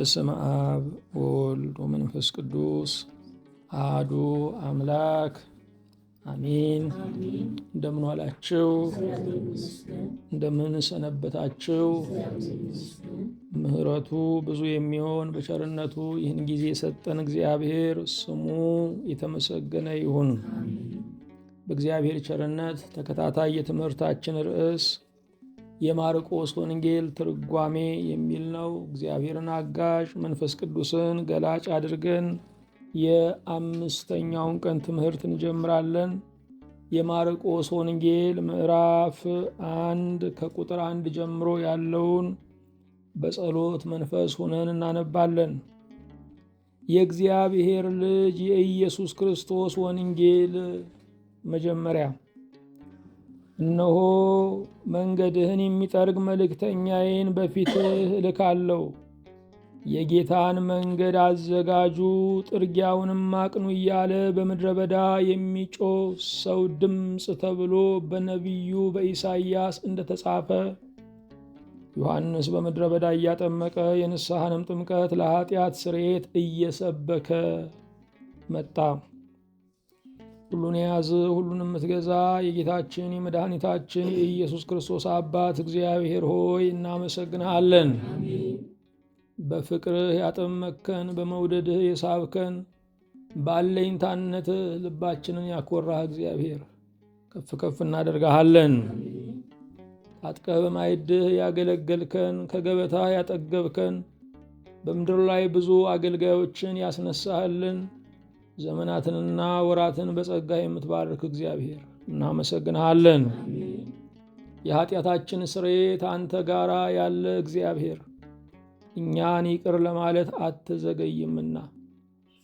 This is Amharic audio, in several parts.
በስመ አብ ወወልድ ወመንፈስ ቅዱስ አሐዱ አምላክ አሜን። እንደምን ዋላችሁ? እንደምን ሰነበታችሁ? ምሕረቱ ብዙ የሚሆን በቸርነቱ ይህን ጊዜ የሰጠን እግዚአብሔር ስሙ የተመሰገነ ይሁን። በእግዚአብሔር ቸርነት ተከታታይ የትምህርታችን ርዕስ የማርቆስ ወንጌል ትርጓሜ የሚል ነው። እግዚአብሔርን አጋዥ መንፈስ ቅዱስን ገላጭ አድርገን የአምስተኛውን ቀን ትምህርት እንጀምራለን። የማርቆስ ወንጌል ምዕራፍ 1 ከቁጥር 1 ጀምሮ ያለውን በጸሎት መንፈስ ሆነን እናነባለን። የእግዚአብሔር ልጅ የኢየሱስ ክርስቶስ ወንጌል መጀመሪያ። እነሆ መንገድህን የሚጠርግ መልእክተኛዬን በፊትህ እልካለሁ፣ የጌታን መንገድ አዘጋጁ፣ ጥርጊያውንም አቅኑ እያለ በምድረ በዳ የሚጮህ ሰው ድምፅ ተብሎ በነቢዩ በኢሳይያስ እንደተጻፈ ዮሐንስ በምድረ በዳ እያጠመቀ የንስሐንም ጥምቀት ለኃጢአት ስርየት እየሰበከ መጣ። ሁሉን የያዝ ሁሉን የምትገዛ የጌታችን የመድኃኒታችን የኢየሱስ ክርስቶስ አባት እግዚአብሔር ሆይ እናመሰግንሃለን። በፍቅርህ ያጠመከን፣ በመውደድህ የሳብከን፣ ባለኝታነትህ ልባችንን ያኮራህ እግዚአብሔር ከፍ ከፍ እናደርግሃለን። ታጥቀህ በማዕድህ ያገለገልከን፣ ከገበታ ያጠገብከን፣ በምድር ላይ ብዙ አገልጋዮችን ያስነሳህልን፣ ዘመናትንና ወራትን በጸጋ የምትባርክ እግዚአብሔር እናመሰግንሃለን። የኃጢአታችን ስርየት አንተ ጋራ ያለ እግዚአብሔር እኛን ይቅር ለማለት አትዘገይምና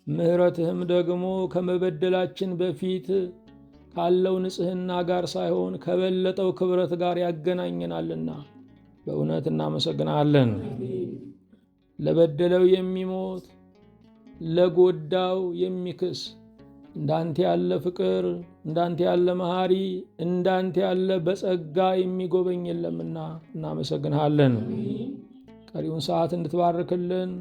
ምሕረትህም ደግሞ ከመበደላችን በፊት ካለው ንጽሕና ጋር ሳይሆን ከበለጠው ክብረት ጋር ያገናኘናልና በእውነት እናመሰግናለን። ለበደለው የሚሞት ለጎዳው የሚክስ እንዳንተ ያለ ፍቅር፣ እንዳንተ ያለ መሐሪ፣ እንዳንተ ያለ በጸጋ የሚጎበኝ የለምና እናመሰግንሃለን። ቀሪውን ሰዓት እንድትባርክልን፣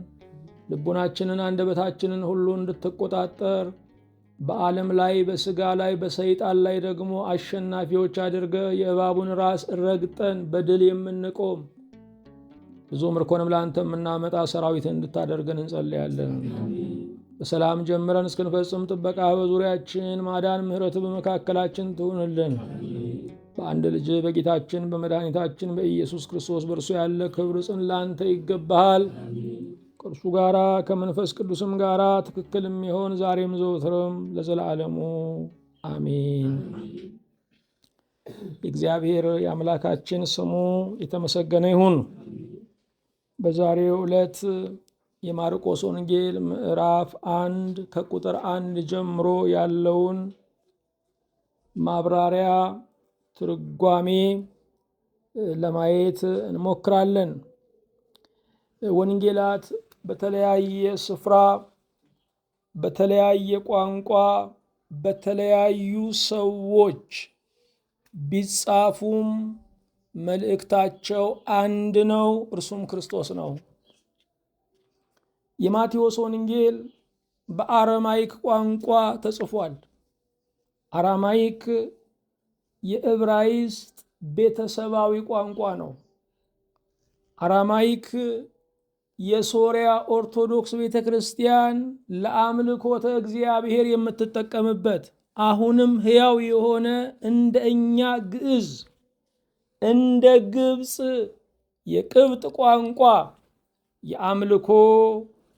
ልቡናችንን አንደበታችንን ሁሉ እንድትቆጣጠር፣ በዓለም ላይ በሥጋ ላይ በሰይጣን ላይ ደግሞ አሸናፊዎች አድርገ የእባቡን ራስ ረግጠን በድል የምንቆም ብዙ ምርኮንም ለአንተ የምናመጣ ሰራዊትን እንድታደርገን እንጸልያለን። በሰላም ጀምረን እስክንፈጽም ጥበቃ በዙሪያችን፣ ማዳን ምሕረት በመካከላችን ትሁንልን። በአንድ ልጅ በጌታችን በመድኃኒታችን በኢየሱስ ክርስቶስ በእርሱ ያለ ክብር ጽን ለአንተ ይገባሃል። ከእርሱ ጋራ ከመንፈስ ቅዱስም ጋራ ትክክል የሚሆን ዛሬም ዘወትርም ለዘላለሙ አሜን። የእግዚአብሔር የአምላካችን ስሙ የተመሰገነ ይሁን። በዛሬው ዕለት የማርቆስ ወንጌል ምዕራፍ 1 ከቁጥር 1 ጀምሮ ያለውን ማብራሪያ ትርጓሜ ለማየት እንሞክራለን። ወንጌላት በተለያየ ስፍራ፣ በተለያየ ቋንቋ፣ በተለያዩ ሰዎች ቢጻፉም መልእክታቸው አንድ ነው፣ እርሱም ክርስቶስ ነው። የማቴዎስ ወንጌል በአረማይክ ቋንቋ ተጽፏል። አረማይክ የዕብራይስጥ ቤተሰባዊ ቋንቋ ነው። አረማይክ የሶርያ ኦርቶዶክስ ቤተ ክርስቲያን ለአምልኮተ እግዚአብሔር የምትጠቀምበት አሁንም ሕያው የሆነ እንደ እኛ ግዕዝ እንደ ግብፅ የቅብጥ ቋንቋ የአምልኮ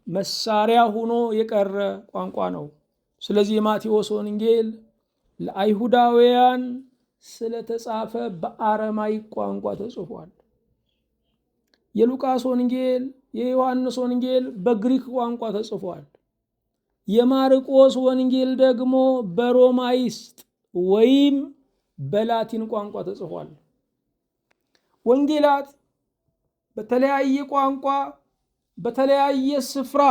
መሳሪያ ሆኖ የቀረ ቋንቋ ነው። ስለዚህ የማቴዎስ ወንጌል ለአይሁዳውያን ስለተጻፈ በአረማይክ ቋንቋ ተጽፏል። የሉቃስ ወንጌል፣ የዮሐንስ ወንጌል በግሪክ ቋንቋ ተጽፏል። የማርቆስ ወንጌል ደግሞ በሮማይስጥ ወይም በላቲን ቋንቋ ተጽፏል። ወንጌላት በተለያየ ቋንቋ፣ በተለያየ ስፍራ፣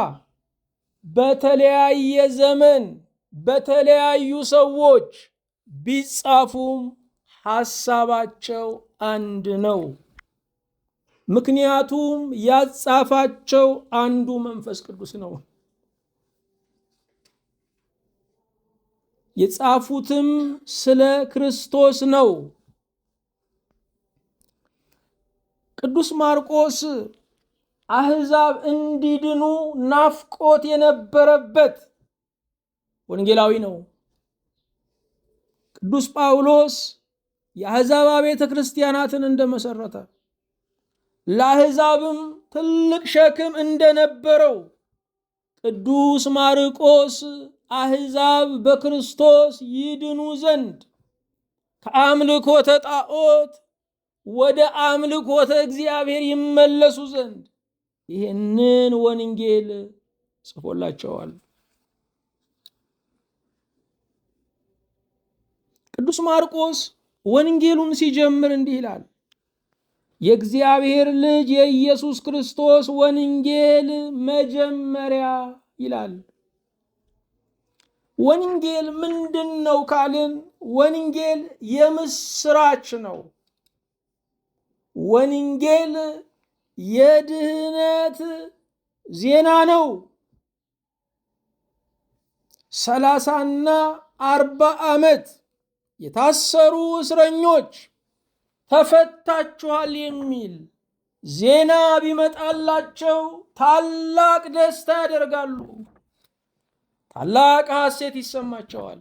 በተለያየ ዘመን፣ በተለያዩ ሰዎች ቢጻፉም ሐሳባቸው አንድ ነው። ምክንያቱም ያጻፋቸው አንዱ መንፈስ ቅዱስ ነው። የጻፉትም ስለ ክርስቶስ ነው። ቅዱስ ማርቆስ አሕዛብ እንዲድኑ ናፍቆት የነበረበት ወንጌላዊ ነው። ቅዱስ ጳውሎስ የአሕዛብ ቤተ ክርስቲያናትን እንደመሰረተ ለአሕዛብም ትልቅ ሸክም እንደነበረው ቅዱስ ማርቆስ አሕዛብ በክርስቶስ ይድኑ ዘንድ ከአምልኮተ ጣዖት ወደ አምልኮተ እግዚአብሔር ይመለሱ ዘንድ ይህንን ወንጌል ጽፎላቸዋል። ቅዱስ ማርቆስ ወንጌሉን ሲጀምር እንዲህ ይላል። የእግዚአብሔር ልጅ የኢየሱስ ክርስቶስ ወንጌል መጀመሪያ ይላል። ወንጌል ምንድን ነው ካልን፣ ወንጌል የምስራች ነው። ወንጌል የድህነት ዜና ነው። 30ና 40 ዓመት የታሰሩ እስረኞች ተፈታችኋል የሚል ዜና ቢመጣላቸው ታላቅ ደስታ ያደርጋሉ፣ ታላቅ ሐሴት ይሰማቸዋል።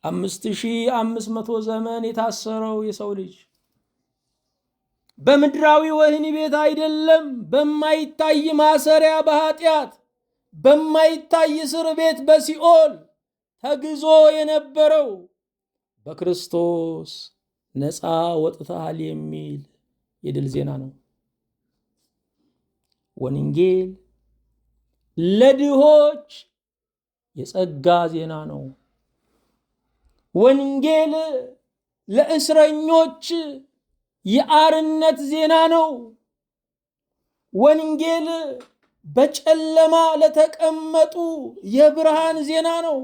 5500 ዘመን የታሰረው የሰው ልጅ በምድራዊ ወህኒ ቤት አይደለም፣ በማይታይ ማሰሪያ በኃጢአት በማይታይ እስር ቤት በሲኦል ተግዞ የነበረው በክርስቶስ ነፃ ወጥተሃል የሚል የድል ዜና ነው። ወንጌል ለድሆች የጸጋ ዜና ነው። ወንጌል ለእስረኞች የአርነት ዜና ነው። ወንጌል በጨለማ ለተቀመጡ የብርሃን ዜና ነው።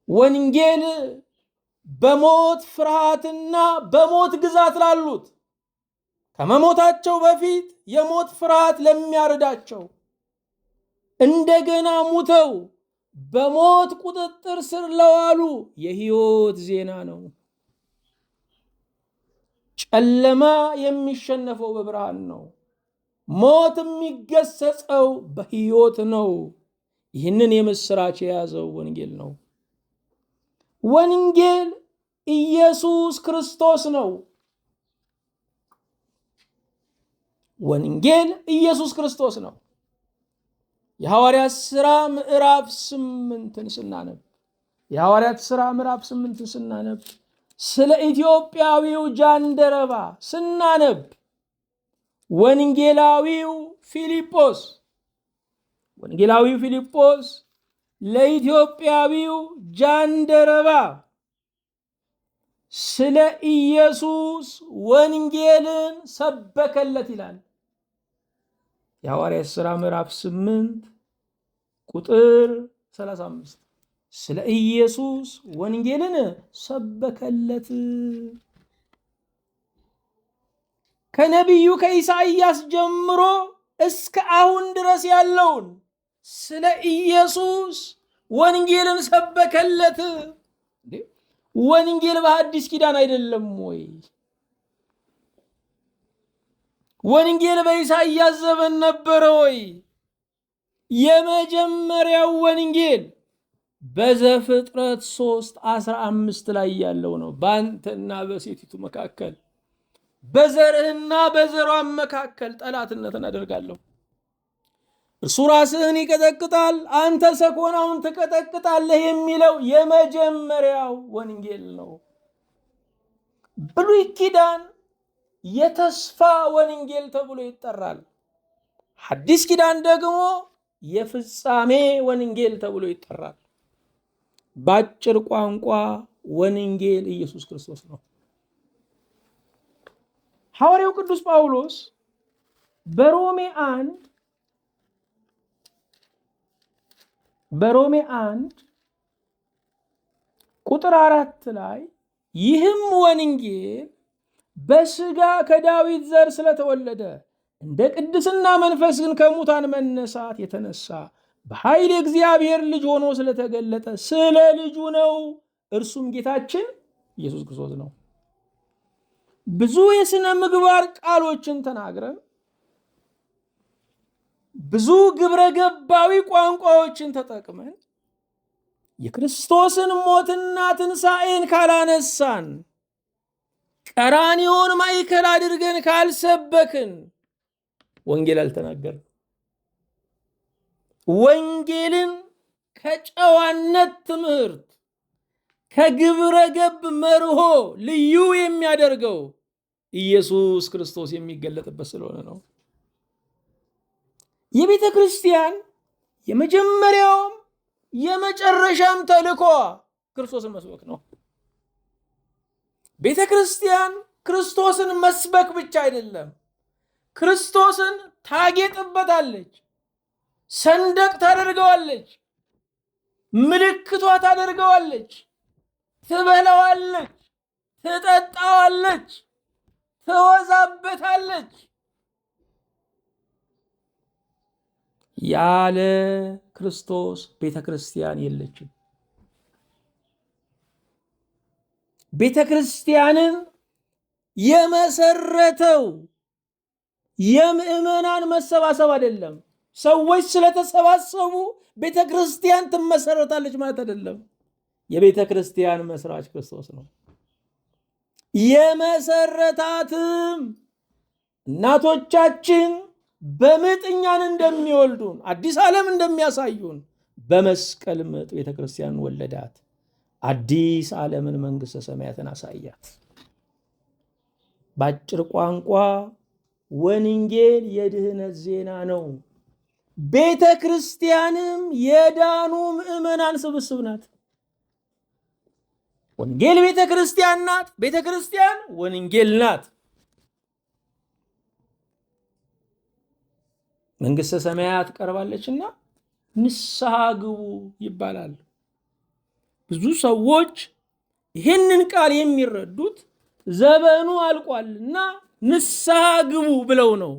ወንጌል በሞት ፍርሃትና በሞት ግዛት ላሉት፣ ከመሞታቸው በፊት የሞት ፍርሃት ለሚያርዳቸው፣ እንደገና ሙተው በሞት ቁጥጥር ስር ለዋሉ የሕይወት ዜና ነው። ጨለማ የሚሸነፈው በብርሃን ነው። ሞት የሚገሰጸው በሕይወት ነው። ይህንን የምስራች የያዘው ወንጌል ነው። ወንጌል ኢየሱስ ክርስቶስ ነው። ወንጌል ኢየሱስ ክርስቶስ ነው። የሐዋርያት ሥራ ምዕራፍ 8ን ስናነብ ስናነብ ስለ ኢትዮጵያዊው ጃንደረባ ስናነብ ወንጌላዊው ፊልጶስ ለኢትዮጵያዊው ጃንደረባ ስለ ኢየሱስ ወንጌልን ሰበከለት ይላል። የሐዋርያት ሥራ ምዕራፍ 8 ቁጥር 35 ስለ ኢየሱስ ወንጌልን ሰበከለት። ከነቢዩ ከኢሳይያስ ጀምሮ እስከ አሁን ድረስ ያለውን ስለ ኢየሱስ ወንጌልን ሰበከለት። ወንጌል በአዲስ ኪዳን አይደለም ወይ? ወንጌል በኢሳይያስ ዘመን ነበረ ወይ? የመጀመሪያው ወንጌል በዘፍጥረት 3:15 ላይ ያለው ነው። በአንተና በሴቲቱ መካከል በዘርህና በዘሯም መካከል ጠላትነትን አደርጋለሁ፣ እርሱ ራስህን ይቀጠቅጣል፣ አንተ ሰኮናውን ትቀጠቅጣለህ የሚለው የመጀመሪያው ወንጌል ነው። ብሉይ ኪዳን የተስፋ ወንጌል ተብሎ ይጠራል። ሐዲስ ኪዳን ደግሞ የፍጻሜ ወንጌል ተብሎ ይጠራል። በአጭር ቋንቋ ወንጌል ኢየሱስ ክርስቶስ ነው። ሐዋርያው ቅዱስ ጳውሎስ በሮሜ 1 ቁጥር 4 ላይ ይህም ወንጌል በሥጋ ከዳዊት ዘር ስለተወለደ እንደ ቅድስና መንፈስ ግን ከሙታን መነሳት የተነሳ በኃይል የእግዚአብሔር ልጅ ሆኖ ስለተገለጠ ስለ ልጁ ነው። እርሱም ጌታችን ኢየሱስ ክርስቶስ ነው። ብዙ የሥነ ምግባር ቃሎችን ተናግረን ብዙ ግብረ ገባዊ ቋንቋዎችን ተጠቅመን የክርስቶስን ሞትና ትንሣኤን ካላነሳን፣ ቀራንዮን ማዕከል አድርገን ካልሰበክን ወንጌል አልተናገርንም። ወንጌልን ከጨዋነት ትምህርት ከግብረ ገብ መርሆ ልዩ የሚያደርገው ኢየሱስ ክርስቶስ የሚገለጥበት ስለሆነ ነው። የቤተ ክርስቲያን የመጀመሪያውም የመጨረሻም ተልእኮ ክርስቶስን መስበክ ነው። ቤተ ክርስቲያን ክርስቶስን መስበክ ብቻ አይደለም፣ ክርስቶስን ታጌጥበታለች፣ ሰንደቅ ታደርገዋለች፣ ምልክቷ ታደርገዋለች፣ ትበላዋለች፣ ትጠጣዋለች፣ ትወዛበታለች። ያለ ክርስቶስ ቤተ ክርስቲያን የለችም። ቤተ ክርስቲያንን የመሰረተው የምዕመናን መሰባሰብ አይደለም። ሰዎች ስለተሰባሰቡ ቤተ ክርስቲያን ትመሰረታለች ማለት አይደለም። የቤተ ክርስቲያን መስራች ክርስቶስ ነው። የመሰረታትም እናቶቻችን በምጥ እኛን እንደሚወልዱን አዲስ ዓለም እንደሚያሳዩን በመስቀል ምጥ ቤተ ክርስቲያን ወለዳት። አዲስ ዓለምን መንግሥተ ሰማያትን አሳያት። በአጭር ቋንቋ ወንጌል የድህነት ዜና ነው። ቤተ ክርስቲያንም የዳኑ ምዕመናን ስብስብ ናት። ወንጌል ቤተ ክርስቲያን ናት። ቤተ ክርስቲያን ወንጌል ናት። መንግሥተ ሰማያት ቀርባለችና ንስሐ ግቡ ይባላል። ብዙ ሰዎች ይህንን ቃል የሚረዱት ዘመኑ አልቋልና ንስሐ ግቡ ብለው ነው።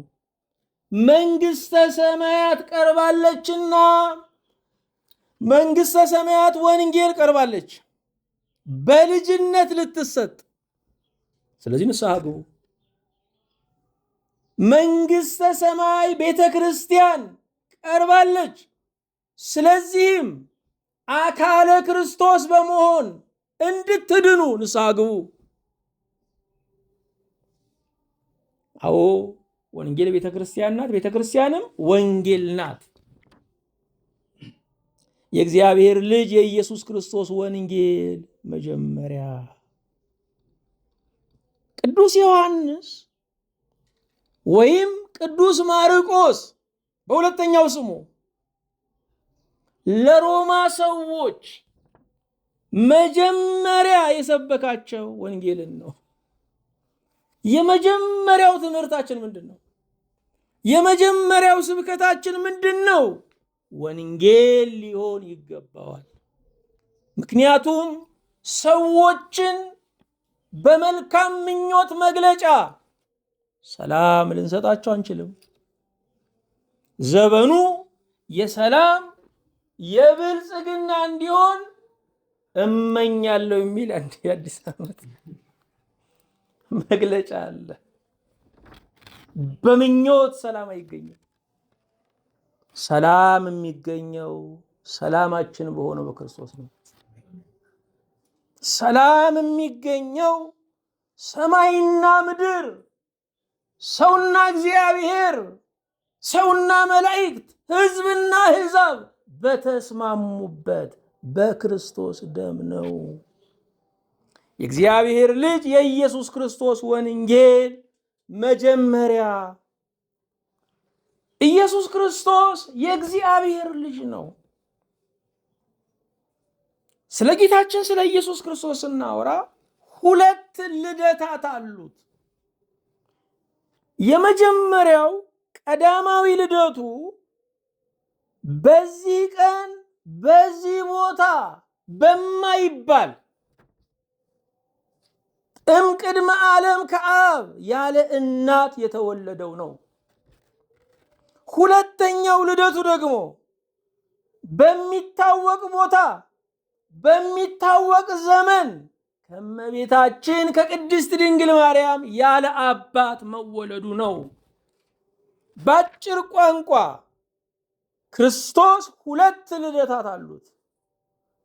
መንግሥተ ሰማያት ቀርባለችና፣ መንግሥተ ሰማያት ወንጌል ቀርባለች በልጅነት ልትሰጥ። ስለዚህ ንስሐ ግቡ። መንግሥተ ሰማይ ቤተ ክርስቲያን ቀርባለች። ስለዚህም አካለ ክርስቶስ በመሆን እንድትድኑ ንስሐ ግቡ። አዎ ወንጌል ቤተ ክርስቲያን ናት። ቤተ ክርስቲያንም ወንጌል ናት። የእግዚአብሔር ልጅ የኢየሱስ ክርስቶስ ወንጌል መጀመሪያ። ቅዱስ ዮሐንስ ወይም ቅዱስ ማርቆስ በሁለተኛው ስሙ ለሮማ ሰዎች መጀመሪያ የሰበካቸው ወንጌልን ነው። የመጀመሪያው ትምህርታችን ምንድን ነው? የመጀመሪያው ስብከታችን ምንድን ነው? ወንጌል ሊሆን ይገባዋል። ምክንያቱም ሰዎችን በመልካም ምኞት መግለጫ ሰላም ልንሰጣቸው አንችልም። ዘመኑ የሰላም የብልጽግና እንዲሆን እመኛለሁ የሚል አንድ የአዲስ ዓመት መግለጫ አለ። በምኞት ሰላም አይገኝም። ሰላም የሚገኘው ሰላማችን በሆነው በክርስቶስ ነው። ሰላም የሚገኘው ሰማይና ምድር፣ ሰውና እግዚአብሔር፣ ሰውና መላእክት፣ ሕዝብና አሕዛብ በተስማሙበት በክርስቶስ ደም ነው። የእግዚአብሔር ልጅ የኢየሱስ ክርስቶስ ወንጌል መጀመሪያ። ኢየሱስ ክርስቶስ የእግዚአብሔር ልጅ ነው። ስለ ጌታችን ስለ ኢየሱስ ክርስቶስ ስናወራ ሁለት ልደታት አሉት። የመጀመሪያው ቀዳማዊ ልደቱ በዚህ ቀን በዚህ ቦታ በማይባል እምቅድመ ዓለም ከአብ ያለ እናት የተወለደው ነው። ሁለተኛው ልደቱ ደግሞ በሚታወቅ ቦታ በሚታወቅ ዘመን ከእመቤታችን ከቅድስት ድንግል ማርያም ያለ አባት መወለዱ ነው። በአጭር ቋንቋ ክርስቶስ ሁለት ልደታት አሉት።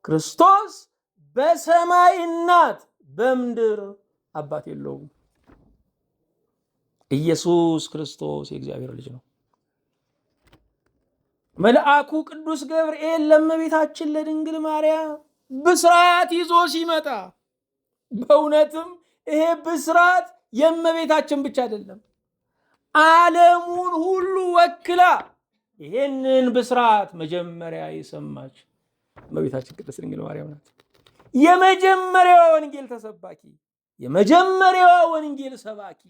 ክርስቶስ በሰማይ እናት በምድር አባት የለውም። ኢየሱስ ክርስቶስ የእግዚአብሔር ልጅ ነው። መልአኩ ቅዱስ ገብርኤል ለእመቤታችን ለድንግል ማርያም ብስራት ይዞ ሲመጣ በእውነትም ይሄ ብስራት የእመቤታችን ብቻ አይደለም፣ ዓለሙን ሁሉ ወክላ ይሄንን ብስራት መጀመሪያ የሰማች እመቤታችን ቅድስት ድንግል ማርያም ናት። የመጀመሪያዋ ወንጌል ተሰባኪ፣ የመጀመሪያዋ ወንጌል ሰባኪ፣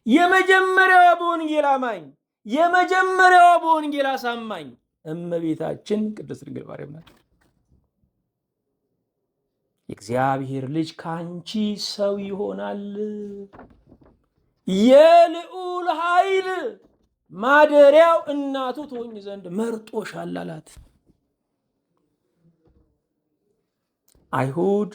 የመጀመሪያዋ በወንጌል አማኝ፣ የመጀመሪያዋ በወንጌል አሳማኝ እመቤታችን ቅድስት ድንግል ማርያም ናት። የእግዚአብሔር ልጅ ካንቺ ሰው ይሆናል፣ የልዑል ኃይል ማደሪያው እናቱ ትሆኝ ዘንድ መርጦሻል አላት። አይሁድ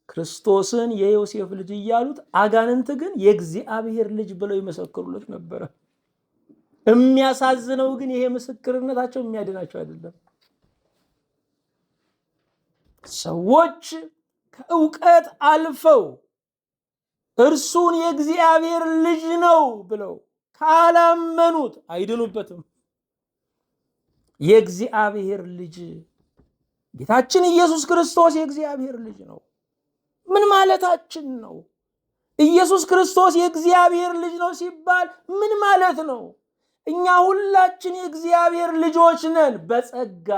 ክርስቶስን የዮሴፍ ልጅ እያሉት፣ አጋንንት ግን የእግዚአብሔር ልጅ ብለው ይመሰክሩለት ነበረ። የሚያሳዝነው ግን ይሄ ምስክርነታቸው የሚያድናቸው አይደለም። ሰዎች ከእውቀት አልፈው እርሱን የእግዚአብሔር ልጅ ነው ብለው ካላመኑት አይድኑበትም። የእግዚአብሔር ልጅ ጌታችን ኢየሱስ ክርስቶስ የእግዚአብሔር ልጅ ነው። ምን ማለታችን ነው? ኢየሱስ ክርስቶስ የእግዚአብሔር ልጅ ነው ሲባል ምን ማለት ነው? እኛ ሁላችን የእግዚአብሔር ልጆች ነን በጸጋ።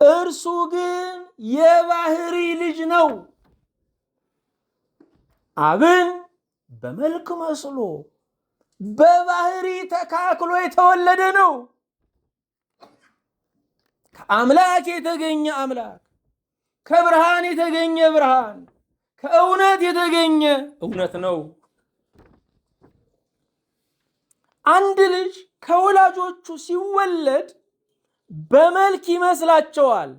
እርሱ ግን የባህሪ ልጅ ነው። አብን በመልክ መስሎ በባህሪ ተካክሎ የተወለደ ነው። ከአምላክ የተገኘ አምላክ፣ ከብርሃን የተገኘ ብርሃን፣ ከእውነት የተገኘ እውነት ነው። አንድ ልጅ ከወላጆቹ ሲወለድ በመልክ ይመስላቸዋል፣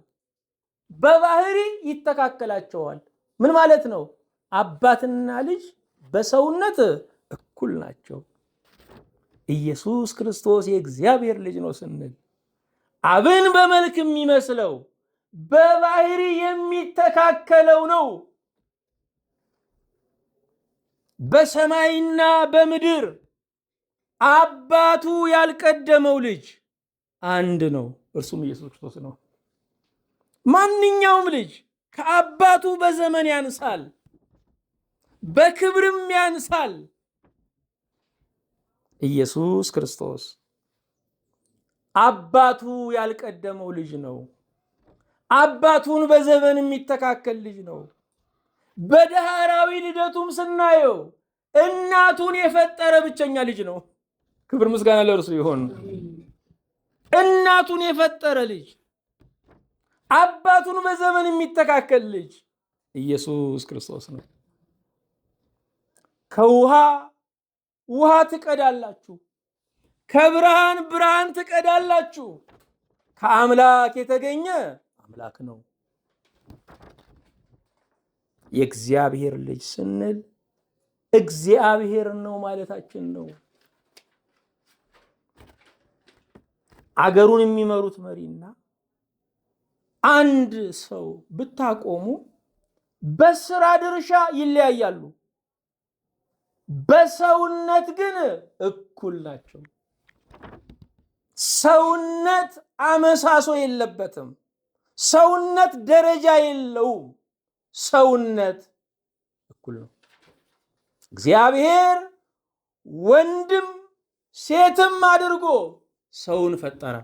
በባህሪ ይተካከላቸዋል። ምን ማለት ነው? አባትና ልጅ በሰውነት እኩል ናቸው። ኢየሱስ ክርስቶስ የእግዚአብሔር ልጅ ነው ስንል አብን በመልክ የሚመስለው በባህሪ የሚተካከለው ነው። በሰማይና በምድር አባቱ ያልቀደመው ልጅ አንድ ነው፣ እርሱም ኢየሱስ ክርስቶስ ነው። ማንኛውም ልጅ ከአባቱ በዘመን ያንሳል፣ በክብርም ያንሳል። ኢየሱስ ክርስቶስ አባቱ ያልቀደመው ልጅ ነው። አባቱን በዘመን የሚተካከል ልጅ ነው። በዳህራዊ ልደቱም ስናየው እናቱን የፈጠረ ብቸኛ ልጅ ነው። ክብር ምስጋና ለእርሱ ይሁን። እናቱን የፈጠረ ልጅ፣ አባቱን በዘመን የሚተካከል ልጅ ኢየሱስ ክርስቶስ ነው። ከውሃ ውሃ ትቀዳላችሁ፣ ከብርሃን ብርሃን ትቀዳላችሁ። ከአምላክ የተገኘ አምላክ ነው። የእግዚአብሔር ልጅ ስንል እግዚአብሔር ነው ማለታችን ነው። አገሩን የሚመሩት መሪና አንድ ሰው ብታቆሙ በስራ ድርሻ ይለያያሉ፣ በሰውነት ግን እኩል ናቸው። ሰውነት አመሳሶ የለበትም። ሰውነት ደረጃ የለውም። ሰውነት እኩል ነው። እግዚአብሔር ወንድም ሴትም አድርጎ ሰውን ፈጠረ።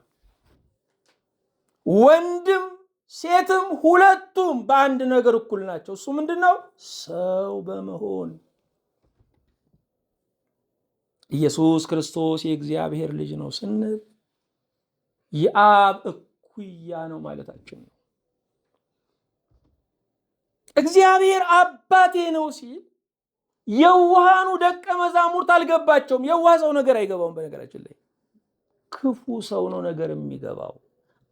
ወንድም ሴትም ሁለቱም በአንድ ነገር እኩል ናቸው። እሱ ምንድነው? ሰው በመሆን። ኢየሱስ ክርስቶስ የእግዚአብሔር ልጅ ነው ስንል የአብ እኩያ ነው ማለታችን ነው። እግዚአብሔር አባቴ ነው ሲል የዋሃኑ ደቀ መዛሙርት አልገባቸውም። የዋህ ሰው ነገር አይገባውም። በነገራችን ላይ ክፉ ሰው ነው ነገር የሚገባው።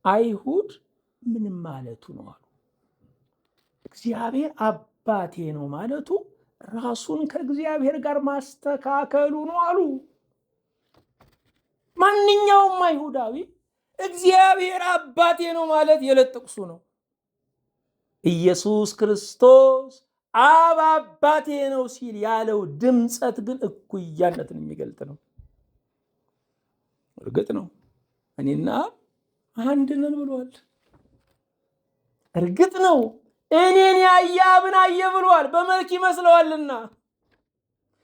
አይሁድ ምንም ማለቱ ነው አሉ። እግዚአብሔር አባቴ ነው ማለቱ ራሱን ከእግዚአብሔር ጋር ማስተካከሉ ነው አሉ። ማንኛውም አይሁዳዊ እግዚአብሔር አባቴ ነው ማለት የዕለት ጥቅሱ ነው። ኢየሱስ ክርስቶስ አብ አባቴ ነው ሲል ያለው ድምፀት ግን እኩያነትን የሚገልጥ ነው። እርግጥ ነው እኔና አንድ ነን ብሏል። እርግጥ ነው እኔን ያየ አብን አየ ብሏል። በመልክ ይመስለዋልና፣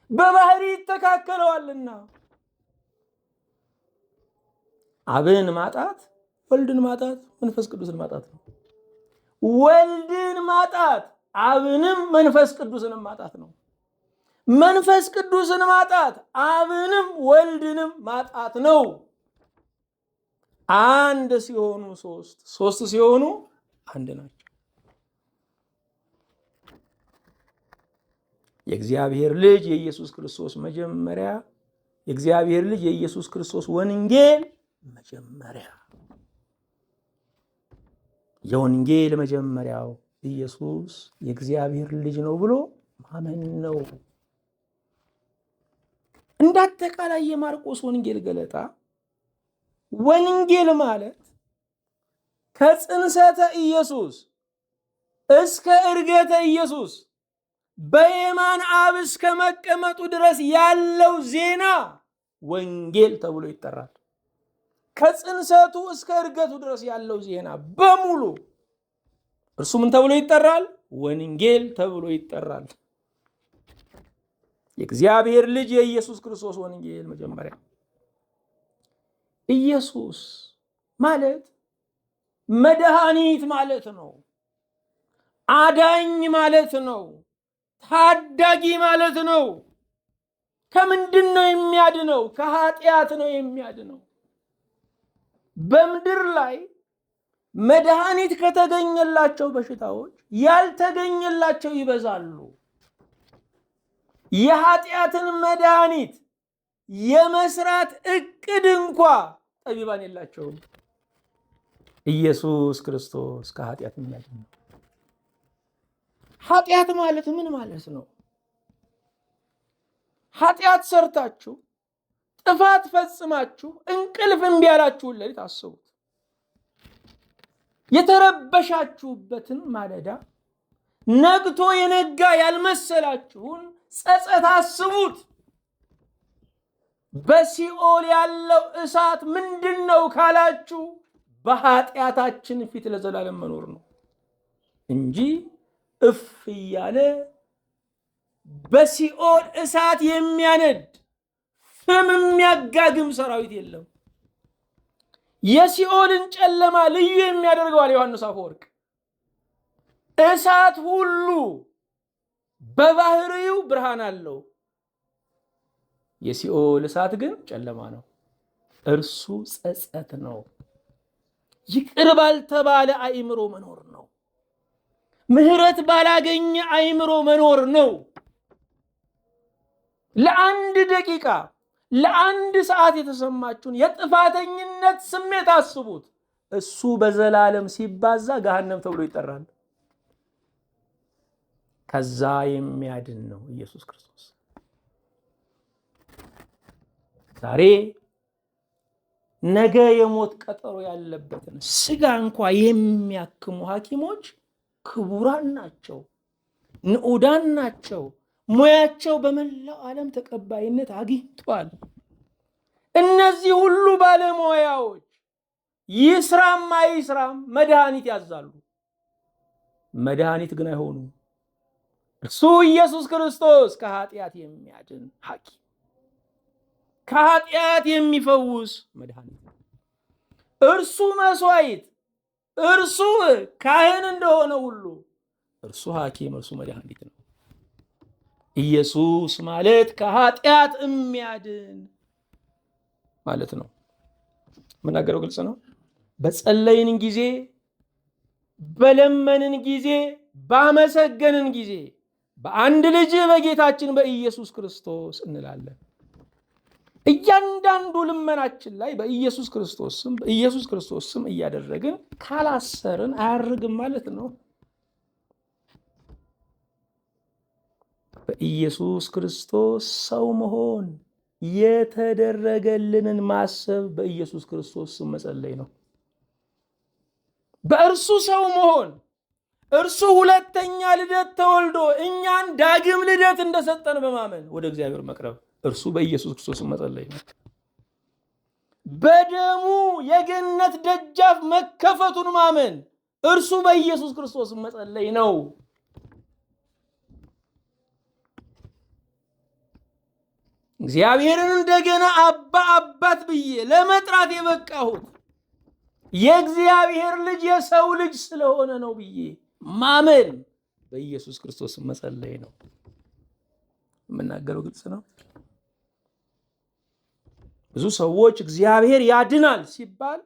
በባህሪ ይተካከለዋልና። አብን ማጣት ወልድን ማጣት መንፈስ ቅዱስን ማጣት ነው። ወልድን ማጣት አብንም መንፈስ ቅዱስንም ማጣት ነው። መንፈስ ቅዱስን ማጣት አብንም ወልድንም ማጣት ነው። አንድ ሲሆኑ ሶስት፣ ሶስት ሲሆኑ አንድ ናቸው። የእግዚአብሔር ልጅ የኢየሱስ ክርስቶስ መጀመሪያ፣ የእግዚአብሔር ልጅ የኢየሱስ ክርስቶስ ወንጌል መጀመሪያ። የወንጌል መጀመሪያው ኢየሱስ የእግዚአብሔር ልጅ ነው ብሎ ማመን ነው። እንዳጠቃላይ የማርቆስ ወንጌል ገለጣ ወንጌል ማለት ከጽንሰተ ኢየሱስ እስከ ዕርገተ ኢየሱስ በየማን አብ እስከ መቀመጡ ድረስ ያለው ዜና ወንጌል ተብሎ ይጠራል። ከጽንሰቱ እስከ ዕርገቱ ድረስ ያለው ዜና በሙሉ እርሱ ምን ተብሎ ይጠራል? ወንጌል ተብሎ ይጠራል። የእግዚአብሔር ልጅ የኢየሱስ ክርስቶስ ወንጌል መጀመሪያ። ኢየሱስ ማለት መድኃኒት ማለት ነው። አዳኝ ማለት ነው። ታዳጊ ማለት ነው። ከምንድን ነው የሚያድነው? ከኃጢአት ነው የሚያድነው። በምድር ላይ መድኃኒት ከተገኘላቸው በሽታዎች ያልተገኘላቸው ይበዛሉ። የኃጢአትን መድኃኒት የመስራት እቅድ እንኳ ጠቢባን የላቸውም። ኢየሱስ ክርስቶስ ከኃጢአት የሚያድን ነው። ኃጢአት ማለት ምን ማለት ነው? ኃጢአት ሰርታችሁ ጥፋት ፈጽማችሁ እንቅልፍ እምቢ ያላችሁን ሌሊት አስቡት። የተረበሻችሁበትን ማለዳ፣ ነግቶ የነጋ ያልመሰላችሁን ጸጸት አስቡት። በሲኦል ያለው እሳት ምንድን ነው ካላችሁ በኃጢአታችን ፊት ለዘላለም መኖር ነው እንጂ እፍ እያለ በሲኦል እሳት የሚያነድ ፍም የሚያጋግም ሰራዊት የለም። የሲኦልን ጨለማ ልዩ የሚያደርገዋል ዮሐንስ አፈወርቅ። እሳት ሁሉ በባህሪው ብርሃን አለው፣ የሲኦል እሳት ግን ጨለማ ነው። እርሱ ጸጸት ነው። ይቅር ባልተባለ አእምሮ መኖር ነው። ምህረት ባላገኘ አእምሮ መኖር ነው። ለአንድ ደቂቃ ለአንድ ሰዓት የተሰማችሁን የጥፋተኝነት ስሜት አስቡት። እሱ በዘላለም ሲባዛ ገሃነም ተብሎ ይጠራል። ከዛ የሚያድን ነው ኢየሱስ ክርስቶስ። ዛሬ ነገ የሞት ቀጠሮ ያለበትን ስጋ እንኳ የሚያክሙ ሐኪሞች ክቡራን ናቸው፣ ንዑዳን ናቸው። ሙያቸው በመላው ዓለም ተቀባይነት አግኝቷል። እነዚህ ሁሉ ባለሙያዎች ይስራም አይስራም መድኃኒት ያዛሉ። መድኃኒት ግን አይሆኑም። እርሱ ኢየሱስ ክርስቶስ ከኃጢአት የሚያድን ሐኪም፣ ከኃጢአት የሚፈውስ መድኃኒት፣ እርሱ መስዋዕት፣ እርሱ ካህን እንደሆነ ሁሉ እርሱ ሐኪም፣ እርሱ መድኃኒት ነው። ኢየሱስ ማለት ከኃጢአት የሚያድን ማለት ነው። የምናገረው ግልጽ ነው። በጸለይን ጊዜ፣ በለመንን ጊዜ፣ ባመሰገንን ጊዜ በአንድ ልጅ በጌታችን በኢየሱስ ክርስቶስ እንላለን። እያንዳንዱ ልመናችን ላይ በኢየሱስ ክርስቶስ ስም እያደረግን ካላሰርን አያርግም ማለት ነው። በኢየሱስ ክርስቶስ ሰው መሆን የተደረገልንን ማሰብ በኢየሱስ ክርስቶስ ስም መጸለይ ነው። በእርሱ ሰው መሆን እርሱ ሁለተኛ ልደት ተወልዶ እኛን ዳግም ልደት እንደሰጠን በማመን ወደ እግዚአብሔር መቅረብ እርሱ በኢየሱስ ክርስቶስ መጸለይ ነው። በደሙ የገነት ደጃፍ መከፈቱን ማመን እርሱ በኢየሱስ ክርስቶስ መጸለይ ነው። እግዚአብሔርን እንደገና አባት ብዬ ለመጥራት የበቃሁት የእግዚአብሔር ልጅ የሰው ልጅ ስለሆነ ነው ብዬ ማመን በኢየሱስ ክርስቶስ መጸለይ ነው። የምናገረው ግልጽ ነው። ብዙ ሰዎች እግዚአብሔር ያድናል ሲባል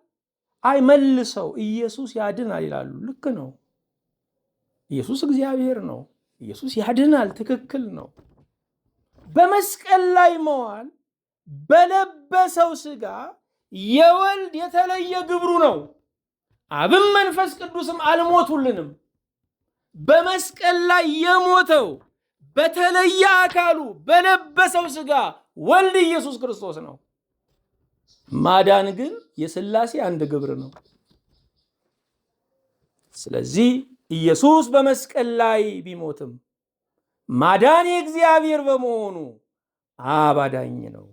መልሰው ኢየሱስ ያድናል ይላሉ። ልክ ነው። ኢየሱስ እግዚአብሔር ነው። ኢየሱስ ያድናል። ትክክል ነው። በመስቀል ላይ መዋል በለበሰው ሥጋ የወልድ የተለየ ግብሩ ነው። አብም መንፈስ ቅዱስም አልሞቱልንም። በመስቀል ላይ የሞተው በተለየ አካሉ በለበሰው ሥጋ ወልድ ኢየሱስ ክርስቶስ ነው። ማዳን ግን የሥላሴ አንድ ግብር ነው። ስለዚህ ኢየሱስ በመስቀል ላይ ቢሞትም ማዳን የእግዚአብሔር በመሆኑ አብ አዳኝ ነው፣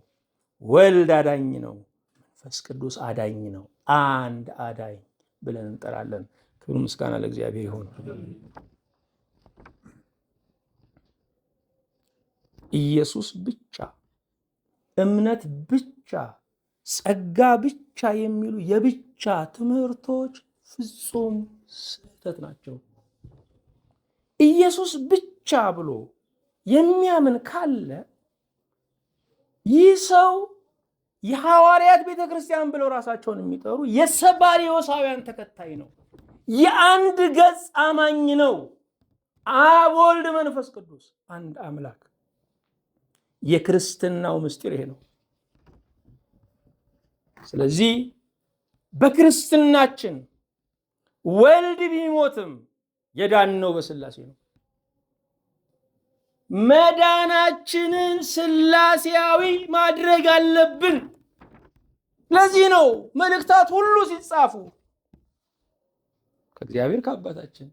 ወልድ አዳኝ ነው፣ መንፈስ ቅዱስ አዳኝ ነው። አንድ አዳኝ ብለን እንጠራለን። ክብር ምስጋና ለእግዚአብሔር ይሁን። ኢየሱስ ብቻ፣ እምነት ብቻ፣ ጸጋ ብቻ የሚሉ የብቻ ትምህርቶች ፍጹም ስህተት ናቸው። ኢየሱስ ብቻ ብሎ የሚያምን ካለ ይህ ሰው የሐዋርያት ቤተክርስቲያን ብለው ራሳቸውን የሚጠሩ የሰባሪዮሳውያን ተከታይ ነው። የአንድ ገጽ አማኝ ነው። አብ፣ ወልድ፣ መንፈስ ቅዱስ አንድ አምላክ። የክርስትናው ምስጢር ይሄ ነው። ስለዚህ በክርስትናችን ወልድ ቢሞትም የዳነው በሥላሴ ነው። መዳናችንን ሥላሴያዊ ማድረግ አለብን። ለዚህ ነው መልእክታት ሁሉ ሲጻፉ ከእግዚአብሔር ከአባታችን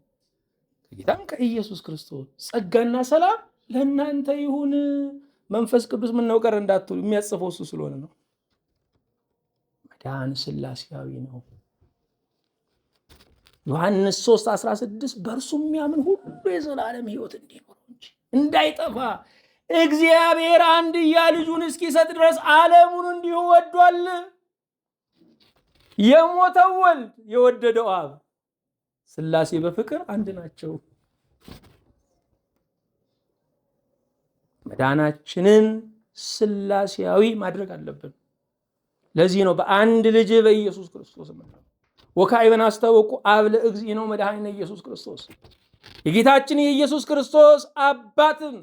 ከጌታም ከኢየሱስ ክርስቶስ ጸጋና ሰላም ለእናንተ ይሁን። መንፈስ ቅዱስ ምነው ቀረ እንዳትሉ የሚያጽፈው እሱ ስለሆነ ነው። መዳን ሥላሴያዊ ነው። ዮሐንስ 3:16 በእርሱ የሚያምን ሁሉ የዘላለም ሕይወት እንዲኖረው እንጂ እንዳይጠፋ እግዚአብሔር አንድያ ልጁን እስኪሰጥ ድረስ ዓለሙን እንዲሁ ወዷል። የሞተው ወልድ የወደደው አብ፣ ሥላሴ በፍቅር አንድ ናቸው። መዳናችንን ሥላሴያዊ ማድረግ አለብን። ለዚህ ነው በአንድ ልጅ በኢየሱስ ክርስቶስ ነው ወካዕበን አስተወቁ አብ ለእግዚእነ መድኃኒነ ኢየሱስ ክርስቶስ። የጌታችን የኢየሱስ ክርስቶስ አባትን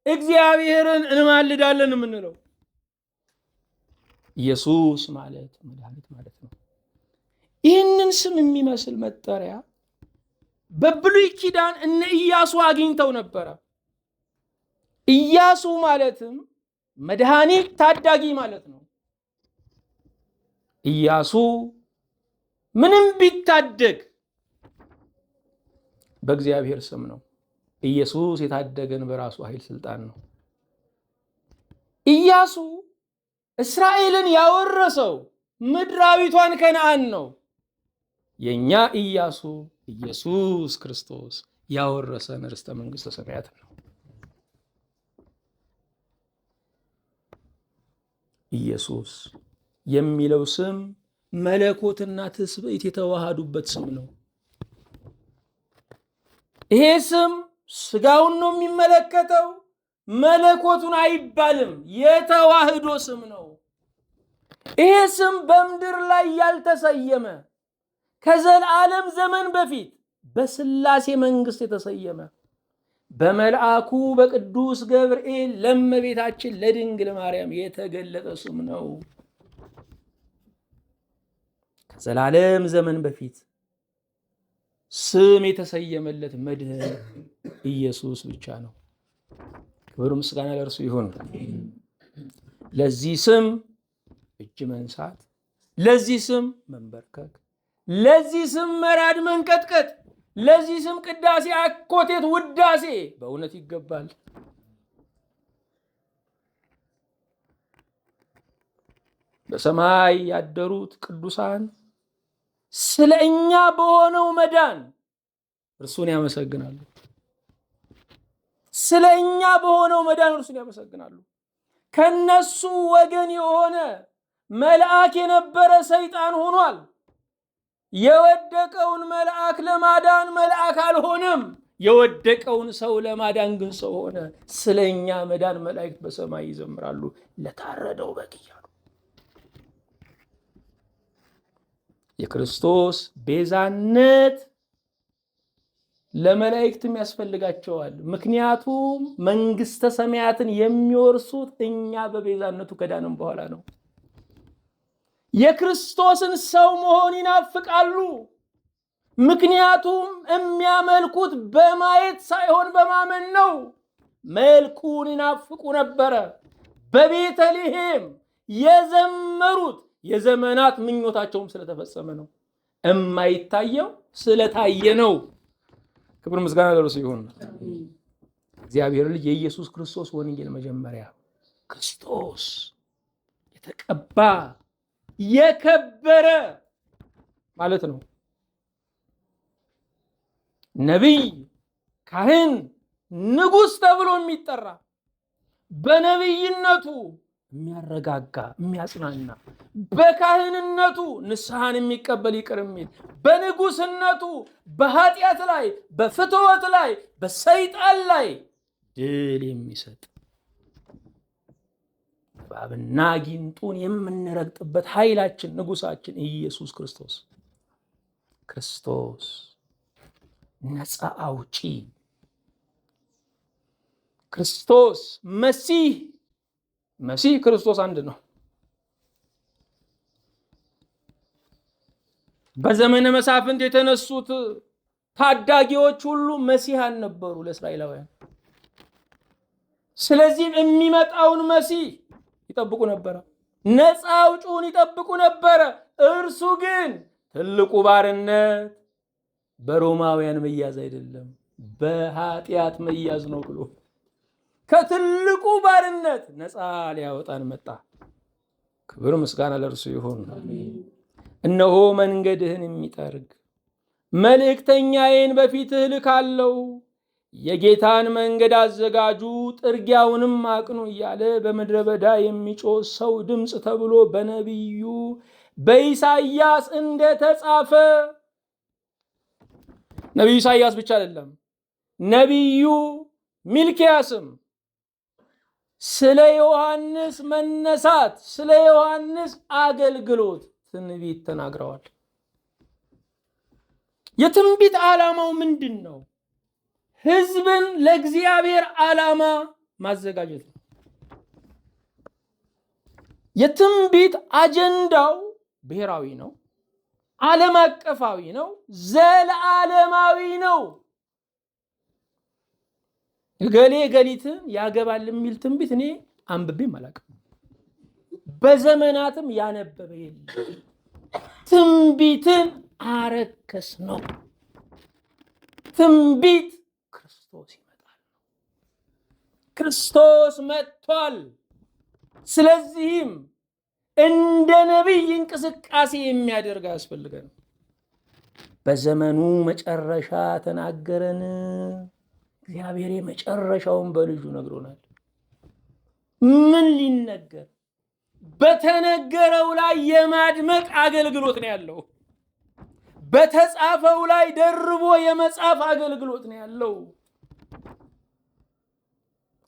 እግዚአብሔርን እንማልዳለን የምንለው ኢየሱስ ማለት መድኃኒት ማለት ነው። ይህንን ስም የሚመስል መጠሪያ በብሉይ ኪዳን እነ ኢያሱ አግኝተው ነበረ። ኢያሱ ማለትም መድኃኒት ታዳጊ ማለት ነው። ኢያሱ ምንም ቢታደግ በእግዚአብሔር ስም ነው። ኢየሱስ የታደገን በራሱ ኃይል ስልጣን ነው። ኢያሱ እስራኤልን ያወረሰው ምድራዊቷን ከነዓን ነው። የኛ ኢያሱ ኢየሱስ ክርስቶስ ያወረሰን ርስተ መንግሥተ ሰማያት ነው። ኢየሱስ የሚለው ስም መለኮትና ትስብእት የተዋሃዱበት ስም ነው። ይሄ ስም ስጋውን ነው የሚመለከተው፣ መለኮቱን አይባልም። የተዋህዶ ስም ነው። ይሄ ስም በምድር ላይ ያልተሰየመ ከዘላለም ዘመን በፊት በሥላሴ መንግስት የተሰየመ በመልአኩ በቅዱስ ገብርኤል ለእመቤታችን ለድንግል ማርያም የተገለጠ ስም ነው። ከዘላለም ዘመን በፊት ስም የተሰየመለት መድህን ኢየሱስ ብቻ ነው። ክብር ምስጋና ለእርሱ ይሁን። ለዚህ ስም እጅ መንሳት፣ ለዚህ ስም መንበርከክ፣ ለዚህ ስም መራድ መንቀጥቀጥ፣ ለዚህ ስም ቅዳሴ፣ አኮቴት፣ ውዳሴ በእውነት ይገባል። በሰማይ ያደሩት ቅዱሳን ስለ እኛ በሆነው መዳን እርሱን ያመሰግናሉ። ስለ እኛ በሆነው መዳን እርሱን ያመሰግናሉ። ከነሱ ወገን የሆነ መልአክ የነበረ ሰይጣን ሆኗል። የወደቀውን መልአክ ለማዳን መልአክ አልሆነም። የወደቀውን ሰው ለማዳን ግን ሰው ሆነ። ስለኛ መዳን መላእክት በሰማይ ይዘምራሉ ለታረደው በግ እያሉ። የክርስቶስ ቤዛነት ለመላእክትም ያስፈልጋቸዋል። ምክንያቱም መንግስተ ሰማያትን የሚወርሱት እኛ በቤዛነቱ ከዳንም በኋላ ነው። የክርስቶስን ሰው መሆን ይናፍቃሉ። ምክንያቱም የሚያመልኩት በማየት ሳይሆን በማመን ነው። መልኩን ይናፍቁ ነበረ። በቤተልሔም የዘመሩት የዘመናት ምኞታቸውም ስለተፈጸመ ነው። የማይታየው ስለታየ ነው። ክብር ምስጋና ለእርሱ ይሁን። እግዚአብሔር ልጅ የኢየሱስ ክርስቶስ ወንጌል መጀመሪያ ክርስቶስ የተቀባ የከበረ ማለት ነው። ነቢይ፣ ካህን፣ ንጉሥ ተብሎ የሚጠራ በነቢይነቱ የሚያረጋጋ የሚያጽናና፣ በካህንነቱ ንስሐን የሚቀበል ይቅር የሚል፣ በንጉሥነቱ በኃጢአት ላይ በፍትወት ላይ በሰይጣን ላይ ድል የሚሰጥ፣ እባብና ጊንጡን የምንረግጥበት ኃይላችን ንጉሳችን ኢየሱስ ክርስቶስ ክርስቶስ ነፃ አውጪ ክርስቶስ መሲህ ክርስቶስ አንድ ነው። በዘመነ መሳፍንት የተነሱት ታዳጊዎች ሁሉ መሲሐን ነበሩ ለእስራኤላውያን። ስለዚህም የሚመጣውን መሲህ ይጠብቁ ነበረ። ነፃ አውጪውን ይጠብቁ ነበረ። እርሱ ግን ትልቁ ባርነት በሮማውያን መያዝ አይደለም በኃጢአት መያዝ ነው ብሎ ከትልቁ ባርነት ነፃ ሊያወጣን መጣ። ክብር ምስጋና ለእርሱ ይሁን። እነሆ መንገድህን የሚጠርግ መልእክተኛዬን በፊትህ ልካለሁ፣ የጌታን መንገድ አዘጋጁ፣ ጥርጊያውንም አቅኑ እያለ በምድረ በዳ የሚጮህ ሰው ድምፅ ተብሎ በነቢዩ በኢሳይያስ እንደተጻፈ። ነቢዩ ኢሳይያስ ብቻ አይደለም፣ ነቢዩ ሚልክያስም ስለ ዮሐንስ መነሳት፣ ስለ ዮሐንስ አገልግሎት ትንቢት ተናግረዋል። የትንቢት ዓላማው ምንድን ነው? ሕዝብን ለእግዚአብሔር ዓላማ ማዘጋጀት ነው። የትንቢት አጀንዳው ብሔራዊ ነው፣ ዓለም አቀፋዊ ነው፣ ዘለዓለማዊ ነው። እገሌ ገሊትን ያገባል የሚል ትንቢት እኔ አንብቤም አላውቅም። በዘመናትም ያነበበ የለም። ትንቢትን አረከስ ነው። ትንቢት ክርስቶስ ይመጣል። ክርስቶስ መጥቷል። ስለዚህም እንደ ነቢይ እንቅስቃሴ የሚያደርግ አያስፈልገንም። በዘመኑ መጨረሻ ተናገረን። እግዚአብሔር የመጨረሻውን በልጁ ነግሮናል። ምን ሊነገር? በተነገረው ላይ የማድመቅ አገልግሎት ነው ያለው። በተጻፈው ላይ ደርቦ የመጻፍ አገልግሎት ነው ያለው።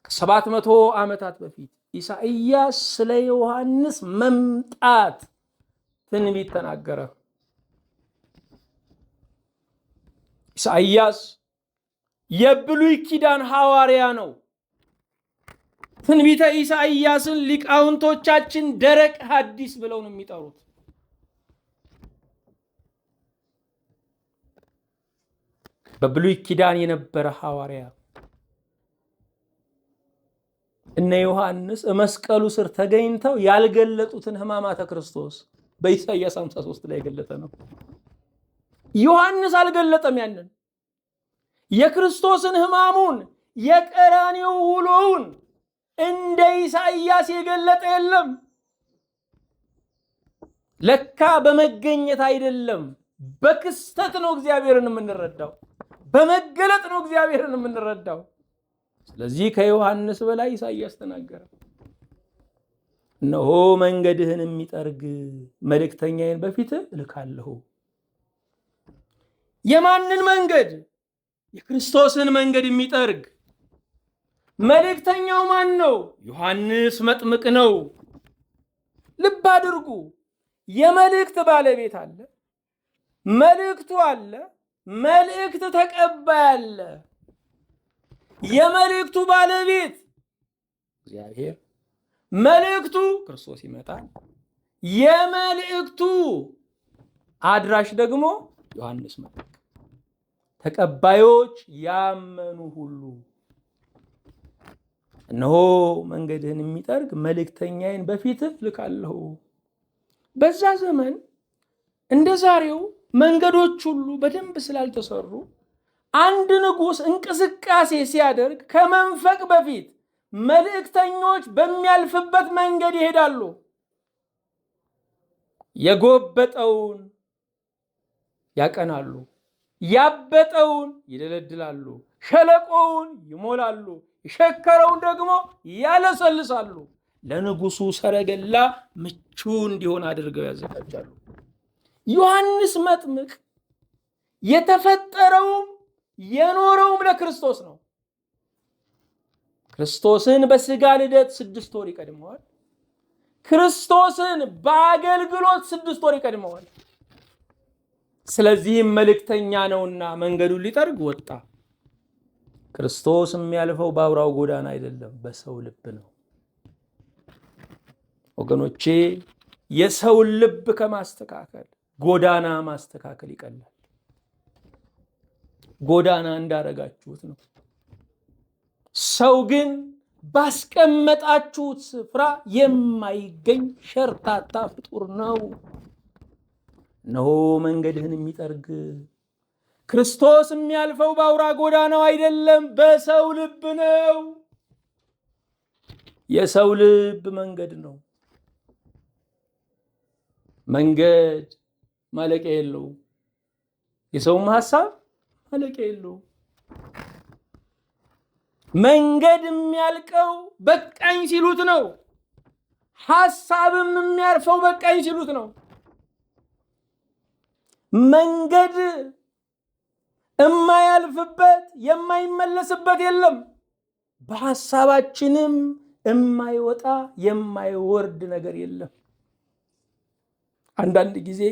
ከ700 ዓመታት በፊት ኢሳይያስ ስለ ዮሐንስ መምጣት ትንቢት ተናገረ። ኢሳይያስ የብሉይ ኪዳን ሐዋርያ ነው። ትንቢተ ኢሳይያስን ሊቃውንቶቻችን ደረቅ ሐዲስ ብለው ነው የሚጠሩት። በብሉይ ኪዳን የነበረ ሐዋርያ። እነ ዮሐንስ መስቀሉ ስር ተገኝተው ያልገለጡትን ሕማማተ ክርስቶስ በኢሳይያስ 53 ላይ የገለጠ ነው። ዮሐንስ አልገለጠም። ያንን የክርስቶስን ሕማሙን የቀራንዮ ውሎውን እንደ ኢሳይያስ የገለጠ የለም። ለካ በመገኘት አይደለም፣ በክስተት ነው እግዚአብሔርን የምንረዳው፣ በመገለጥ ነው እግዚአብሔርን የምንረዳው። ስለዚህ ከዮሐንስ በላይ ኢሳይያስ ተናገረ። እነሆ መንገድህን የሚጠርግ መልእክተኛዬን በፊትህ እልካለሁ። የማንን መንገድ? የክርስቶስን መንገድ የሚጠርግ መልእክተኛው ማን ነው? ዮሐንስ መጥምቅ ነው። ልብ አድርጉ። የመልእክት ባለቤት አለ፣ መልእክቱ አለ፣ መልእክት ተቀባይ አለ። የመልእክቱ ባለቤት እግዚአብሔር፣ መልእክቱ ክርስቶስ ይመጣል። የመልእክቱ አድራሽ ደግሞ ዮሐንስ መጥምቅ። ተቀባዮች ያመኑ ሁሉ እነሆ መንገድህን የሚጠርግ መልእክተኛዬን በፊትህ ልካለሁ። በዛ ዘመን እንደ ዛሬው መንገዶች ሁሉ በደንብ ስላልተሰሩ አንድ ንጉሥ እንቅስቃሴ ሲያደርግ ከመንፈቅ በፊት መልእክተኞች በሚያልፍበት መንገድ ይሄዳሉ። የጎበጠውን ያቀናሉ፣ ያበጠውን ይደለድላሉ፣ ሸለቆውን ይሞላሉ፣ የሸከረውን ደግሞ ያለሰልሳሉ። ለንጉሱ ሰረገላ ምቹ እንዲሆን አድርገው ያዘጋጃሉ። ዮሐንስ መጥምቅ የተፈጠረውም የኖረውም ለክርስቶስ ነው። ክርስቶስን በስጋ ልደት 6 ወር ይቀድመዋል። ክርስቶስን በአገልግሎት 6 ወር ይቀድመዋል። ስለዚህም መልእክተኛ ነውና መንገዱን ሊጠርግ ወጣ። ክርስቶስ የሚያልፈው በአውራው ጎዳና አይደለም፣ በሰው ልብ ነው። ወገኖቼ የሰውን ልብ ከማስተካከል ጎዳና ማስተካከል ይቀላል። ጎዳና እንዳረጋችሁት ነው። ሰው ግን ባስቀመጣችሁት ስፍራ የማይገኝ ሸርታታ ፍጡር ነው። እነሆ መንገድህን የሚጠርግ ክርስቶስ የሚያልፈው በአውራ ጎዳናው አይደለም፣ በሰው ልብ ነው። የሰው ልብ መንገድ ነው። መንገድ ማለቂያ የለው። የሰውም ሐሳብ ማለቂያ የለው። መንገድ የሚያልቀው በቃኝ ሲሉት ነው። ሐሳብም የሚያርፈው በቃኝ ሲሉት ነው። መንገድ የማያልፍበት የማይመለስበት የለም። በሐሳባችንም የማይወጣ የማይወርድ ነገር የለም። አንዳንድ ጊዜ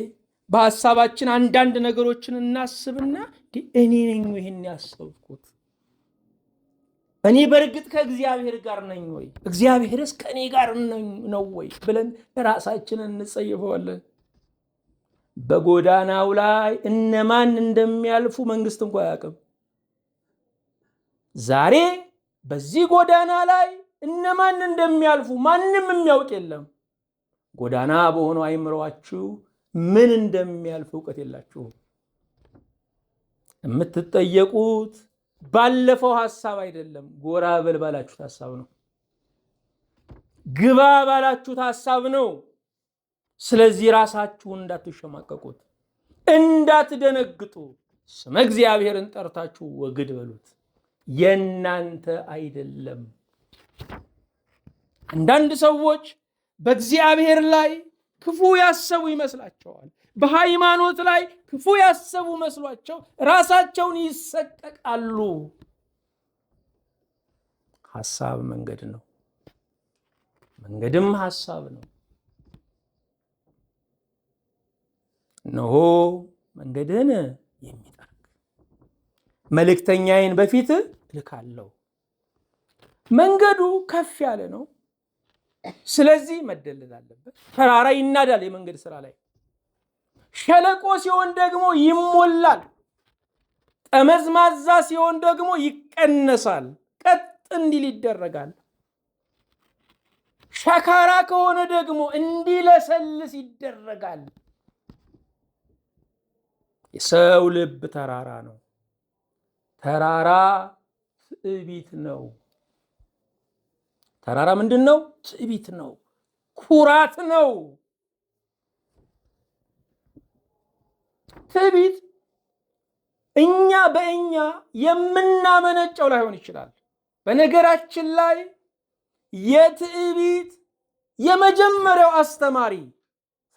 በሐሳባችን አንዳንድ ነገሮችን እናስብና እኔ ነኝ ይሄን ያሰብኩት፣ እኔ በእርግጥ ከእግዚአብሔር ጋር ነኝ ወይ፣ እግዚአብሔርስ ከኔ ጋር ነው ወይ ብለን ራሳችንን እንጸይፈዋለን። በጎዳናው ላይ እነማን እንደሚያልፉ መንግስት እንኳን አያውቅም። ዛሬ በዚህ ጎዳና ላይ እነማን እንደሚያልፉ ማንም የሚያውቅ የለም። ጎዳና በሆነው አይምሯችሁ ምን እንደሚያልፍ ዕውቀት የላችሁም። የምትጠየቁት ባለፈው ሐሳብ አይደለም፣ ጎራ በል ባላችሁት ሐሳብ ነው። ግባ ባላችሁት ሐሳብ ነው። ስለዚህ ራሳችሁን እንዳትሸማቀቁት፣ እንዳትደነግጡ፣ ስመ እግዚአብሔርን ጠርታችሁ ወግድ በሉት። የናንተ አይደለም። አንዳንድ ሰዎች በእግዚአብሔር ላይ ክፉ ያሰቡ ይመስላቸዋል። በሃይማኖት ላይ ክፉ ያሰቡ መስሏቸው ራሳቸውን ይሰቀቃሉ። ሐሳብ መንገድ ነው፣ መንገድም ሐሳብ ነው። እነሆ መንገድህን የሚጠርግ መልእክተኛዬን በፊት እልካለሁ። መንገዱ ከፍ ያለ ነው። ስለዚህ መደለል አለበት። ተራራ ይናዳል የመንገድ ስራ ላይ። ሸለቆ ሲሆን ደግሞ ይሞላል። ጠመዝማዛ ሲሆን ደግሞ ይቀነሳል፣ ቀጥ እንዲል ይደረጋል። ሸካራ ከሆነ ደግሞ እንዲለሰልስ ይደረጋል። የሰው ልብ ተራራ ነው። ተራራ ትዕቢት ነው። ተራራ ምንድን ነው? ትዕቢት ነው፣ ኩራት ነው። ትዕቢት እኛ በእኛ የምናመነጨው ላይሆን ይችላል። በነገራችን ላይ የትዕቢት የመጀመሪያው አስተማሪ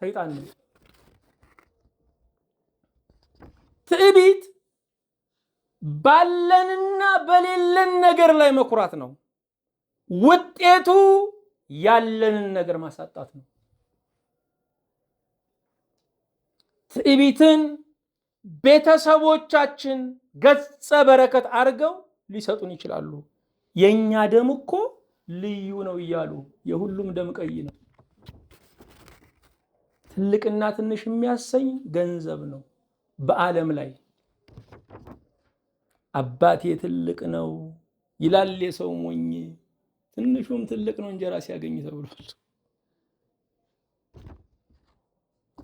ሰይጣን ነው። ትዕቢት ባለንና በሌለን ነገር ላይ መኩራት ነው። ውጤቱ ያለንን ነገር ማሳጣት ነው። ትዕቢትን ቤተሰቦቻችን ገጸ በረከት አድርገው ሊሰጡን ይችላሉ። የኛ ደም እኮ ልዩ ነው እያሉ የሁሉም ደም ቀይ ነው። ትልቅና ትንሽ የሚያሰኝ ገንዘብ ነው። በዓለም ላይ አባቴ ትልቅ ነው ይላል የሰው ሞኝ፣ ትንሹም ትልቅ ነው እንጀራ ሲያገኝ ተብሏል።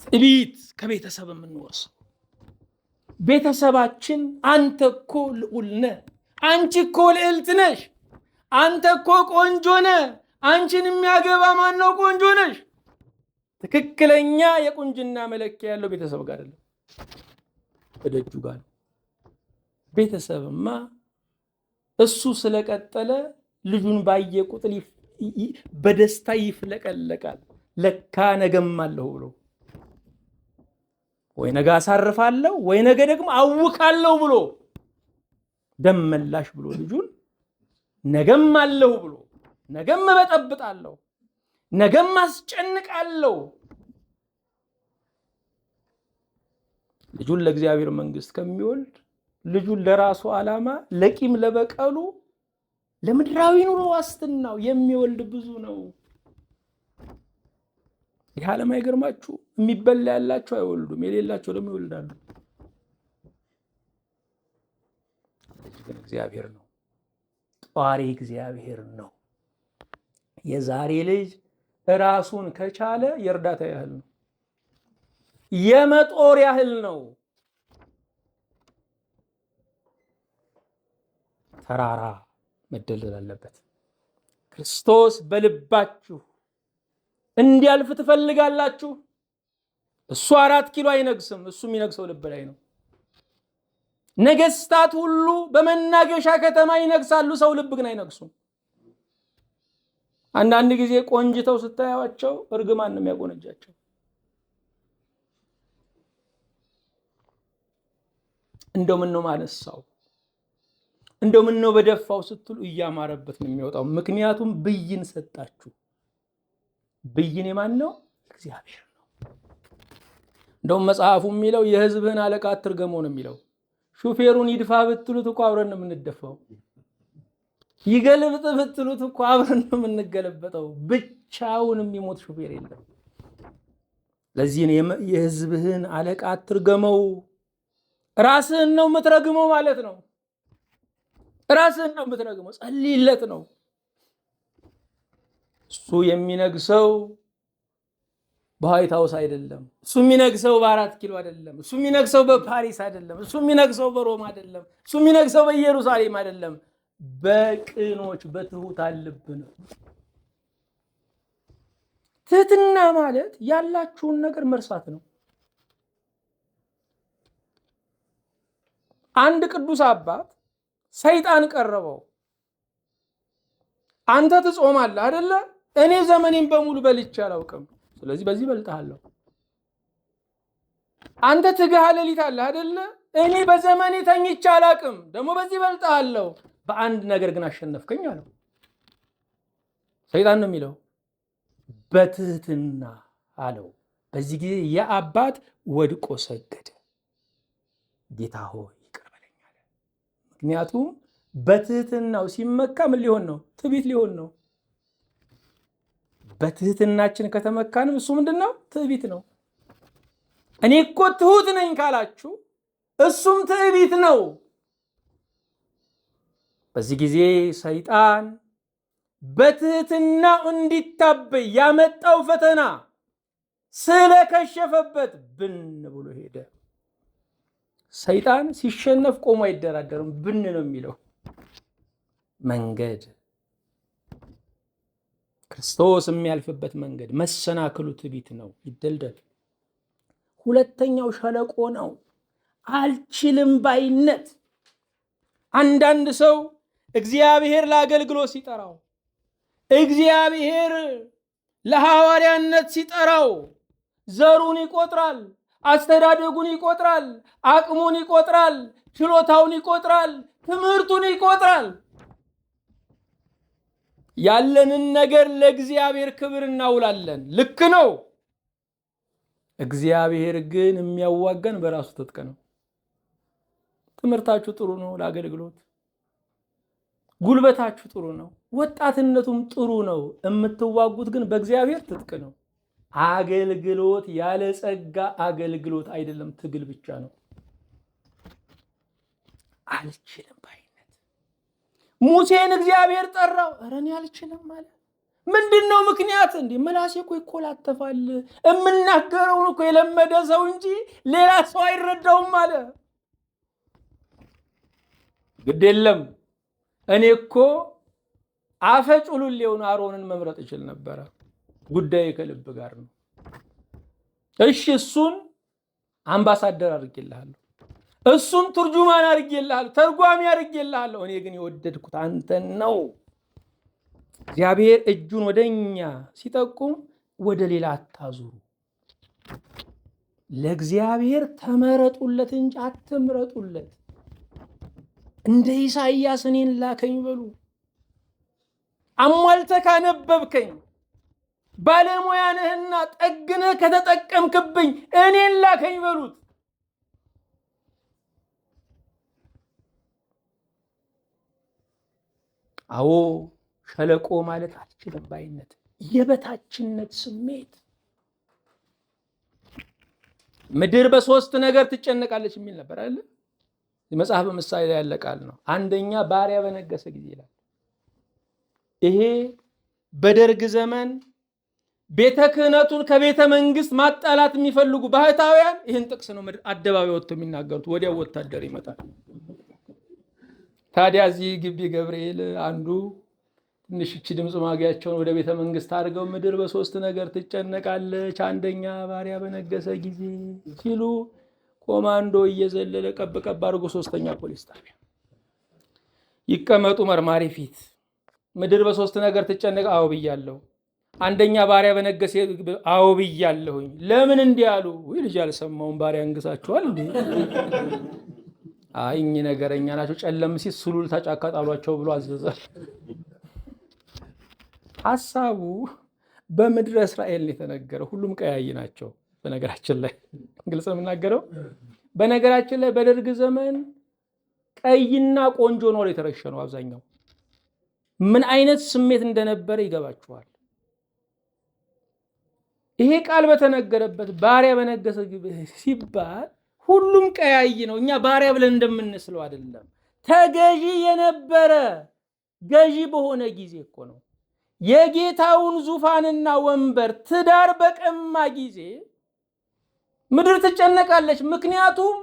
ትዕቢት ከቤተሰብ የምንወርሰው። ቤተሰባችን አንተ እኮ ልዑል ነህ፣ አንቺ እኮ ልዕልት ነሽ፣ አንተ እኮ ቆንጆ ነህ፣ አንቺን የሚያገባ ማን ነው? ቆንጆ ነሽ። ትክክለኛ የቁንጅና መለኪያ ያለው ቤተሰብ ጋር አይደለም፣ በደጁ ጋር። ቤተሰብማ እሱ ስለቀጠለ ልጁን ባየ ቁጥር በደስታ ይፍለቀለቃል። ለካ ነገም አለሁ ብሎ ወይ ነገ አሳርፋለሁ ወይ ነገ ደግሞ አውካለሁ ብሎ ደም መላሽ ብሎ ልጁን ነገም አለሁ ብሎ ነገም እበጠብጣለሁ ነገም አስጨንቃለሁ ልጁን ለእግዚአብሔር መንግስት ከሚወልድ ልጁን ለራሱ ዓላማ ለቂም ለበቀሉ ለምድራዊ ኑሮ ዋስትናው የሚወልድ ብዙ ነው። ይህ ዓለም አይገርማችሁ? የሚበላ ያላቸው አይወልዱም፣ የሌላቸው ደግሞ ይወልዳሉ። ግን እግዚአብሔር ነው፣ ጧሪ እግዚአብሔር ነው። የዛሬ ልጅ ራሱን ከቻለ የእርዳታ ያህል ነው፣ የመጦር ያህል ነው። ተራራ መደለል አለበት። ክርስቶስ በልባችሁ እንዲያልፍ ትፈልጋላችሁ? እሱ 4 ኪሎ አይነግስም፣ እሱ የሚነግሰው ልብ ላይ ነው። ነገስታት ሁሉ በመናገሻ ከተማ ይነግሳሉ፣ ሰው ልብ ግን አይነግሱም። አንዳንድ ጊዜ ቆንጅተው ስታያቸው እርግማን ነው የሚያቆነጃቸው። እንደው ምን ነው ማነሳው፣ እንደው ምን ነው በደፋው ስትሉ እያማረበት ነው የሚወጣው። ምክንያቱም ብይን ሰጣችሁ። ብይን የማን ነው? እግዚአብሔር ነው። እንደውም መጽሐፉ የሚለው የሕዝብህን አለቃ አትርገመው ነው የሚለው። ሹፌሩን ይድፋ ብትሉት እኮ አብረን ነው የምንደፋው። ይገልብጥ ብትሉት እኮ አብረን ነው የምንገለበጠው። ብቻውን የሚሞት ሹፌር የለም። ለዚህ ነው የሕዝብህን አለቃ አትርገመው። ራስህን ነው የምትረግመው ማለት ነው። ራስህን ነው የምትረግመው። ጸልይለት ነው። እሱ የሚነግሰው በዋይት ሃውስ አይደለም። እሱ የሚነግሰው በ4 ኪሎ አይደለም። እሱ የሚነግሰው በፓሪስ አይደለም። እሱ የሚነግሰው በሮም አይደለም። እሱ የሚነግሰው በኢየሩሳሌም አይደለም። በቅኖች በትሑታን ልብ ነው። ትህትና ማለት ያላችሁን ነገር መርሳት ነው። አንድ ቅዱስ አባት ሰይጣን ቀረበው። አንተ ትጾማለህ አይደለ? እኔ ዘመኔን በሙሉ በልቼ አላውቅም፣ ስለዚህ በዚህ በልጣለሁ። አንተ ትግሃ ሌሊት አለ አይደለ? እኔ በዘመኔ ተኝቼ አላውቅም፣ ደግሞ በዚህ በልጣለሁ። በአንድ ነገር ግን አሸነፍከኝ አለው። ሰይጣን ነው የሚለው። በትህትና አለው። በዚህ ጊዜ የአባት ወድቆ ሰገደ። ጌታ ሆይ ይቅር በለኝ አለ። ምክንያቱም በትህትናው ሲመካ ምን ሊሆን ነው? ትዕቢት ሊሆን ነው። በትህትናችን ከተመካንም እሱ ምንድን ነው? ትዕቢት ነው። እኔ እኮ ትሁት ነኝ ካላችሁ እሱም ትዕቢት ነው። በዚህ ጊዜ ሰይጣን በትህትናው እንዲታበይ ያመጣው ፈተና ስለከሸፈበት ብን ብሎ ሄደ። ሰይጣን ሲሸነፍ ቆሞ አይደራደርም፣ ብን ነው የሚለው። መንገድ ክርስቶስ የሚያልፍበት መንገድ መሰናክሉ ትዕቢት ነው፣ ይደልደል። ሁለተኛው ሸለቆ ነው፣ አልችልም ባይነት። አንዳንድ ሰው እግዚአብሔር ለአገልግሎት ሲጠራው፣ እግዚአብሔር ለሐዋርያነት ሲጠራው ዘሩን ይቆጥራል፣ አስተዳደጉን ይቆጥራል፣ አቅሙን ይቆጥራል፣ ችሎታውን ይቆጥራል፣ ትምህርቱን ይቆጥራል። ያለንን ነገር ለእግዚአብሔር ክብር እናውላለን። ልክ ነው። እግዚአብሔር ግን የሚያዋጋን በራሱ ትጥቅ ነው። ትምህርታችሁ ጥሩ ነው ለአገልግሎት፣ ጉልበታችሁ ጥሩ ነው፣ ወጣትነቱም ጥሩ ነው። የምትዋጉት ግን በእግዚአብሔር ትጥቅ ነው። አገልግሎት ያለ ጸጋ አገልግሎት አይደለም፣ ትግል ብቻ ነው። አልችልም ባይነት። ሙሴን እግዚአብሔር ጠራው፣ ኧረ እኔ አልችልም ማለት ምንድነው ምክንያት? እንዴ ምላሴ እኮ ይኮላተፋል፣ የምናገረውን እኮ የለመደ ሰው እንጂ ሌላ ሰው አይረዳውም አለ። ግድ የለም እኔ እኮ አፈጩሉሌውን አሮንን መምረጥ ይችል ነበረ። ጉዳይ ከልብ ጋር ነው። እሺ እሱን አምባሳደር አድርጌልሃለሁ፣ እሱን ትርጁማን አድርጌልሃለሁ፣ ተርጓሚ አድርጌልሃለሁ። እኔ ግን የወደድኩት አንተን ነው። እግዚአብሔር እጁን ወደኛ ሲጠቁም ወደ ሌላ አታዙሩ። ለእግዚአብሔር ተመረጡለት እንጂ አትምረጡለት። እንደ ኢሳይያስ እኔን ላከኝ በሉ። አሟልተህ ካነበብከኝ ባለሙያ ነህና ጠግነህ ከተጠቀምክብኝ እኔን ላከኝ በሉት። አዎ ሸለቆ ማለት አልችልም ባይነት፣ የበታችነት ስሜት። ምድር በሶስት ነገር ትጨነቃለች የሚል ነበር አይደል? የመጽሐፍ ምሳሌ ላይ ያለ ቃል ነው። አንደኛ ባሪያ በነገሰ ጊዜ ይላል። ይሄ በደርግ ዘመን ቤተ ክህነቱን ከቤተ መንግስት ማጣላት የሚፈልጉ ባህታውያን ይህን ጥቅስ ነው አደባባይ ወጥቶ የሚናገሩት። ወዲያው ወታደር ይመጣል። ታዲያ እዚህ ግቢ ገብርኤል አንዱ ትንሽ እቺ ድምፅ ማጉያቸውን ወደ ቤተ መንግስት አድርገው ምድር በሶስት ነገር ትጨነቃለች፣ አንደኛ ባሪያ በነገሰ ጊዜ ሲሉ ኮማንዶ እየዘለለ ቀብ ቀብ አድርጎ ሶስተኛ ፖሊስ ጣቢያ ይቀመጡ መርማሪ ፊት። ምድር በሶስት ነገር ትጨነቅ፣ አዎ ብያለሁ። አንደኛ ባሪያ በነገሰ፣ አዎ ብያለሁኝ። ለምን እንዲህ አሉ? ወይ ልጅ አልሰማውም፣ ባሪያ እንግሳችኋል እንዴ? አይ እኚህ ነገረኛ ናቸው፣ ጨለም ሲል ሱሉል ታጫካ ጣሏቸው ብሎ አዘዘ። ሐሳቡ በምድረ እስራኤል የተነገረ፣ ሁሉም ቀያይ ናቸው። በነገራችን ላይ ግልጽ የምናገረው፣ በነገራችን ላይ በደርግ ዘመን ቀይና ቆንጆ ነው የተረሸነው አብዛኛው። ምን አይነት ስሜት እንደነበረ ይገባችኋል። ይሄ ቃል በተነገረበት ባሪያ በነገሰ ሲባል ሁሉም ቀያይ ነው። እኛ ባሪያ ብለን እንደምንስለው አይደለም። ተገዢ የነበረ ገዢ በሆነ ጊዜ እኮ ነው። የጌታውን ዙፋንና ወንበር ትዳር በቀማ ጊዜ ምድር ትጨነቃለች። ምክንያቱም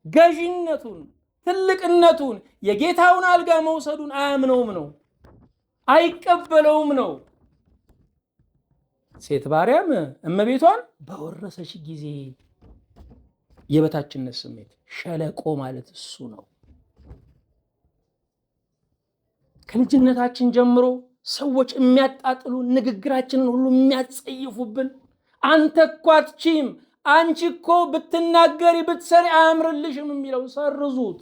ገዢነቱን፣ ትልቅነቱን፣ የጌታውን አልጋ መውሰዱን አያምነውም ነው፣ አይቀበለውም ነው። ሴት ባሪያም እመቤቷን በወረሰች ጊዜ የበታችነት ስሜት፣ ሸለቆ ማለት እሱ ነው። ከልጅነታችን ጀምሮ ሰዎች የሚያጣጥሉ ንግግራችንን ሁሉ የሚያጸይፉብን፣ አንተ እኮ አትችይም፣ አንቺ እኮ ብትናገሪ ብትሰሪ አያምርልሽም የሚለውን ሰርዙት።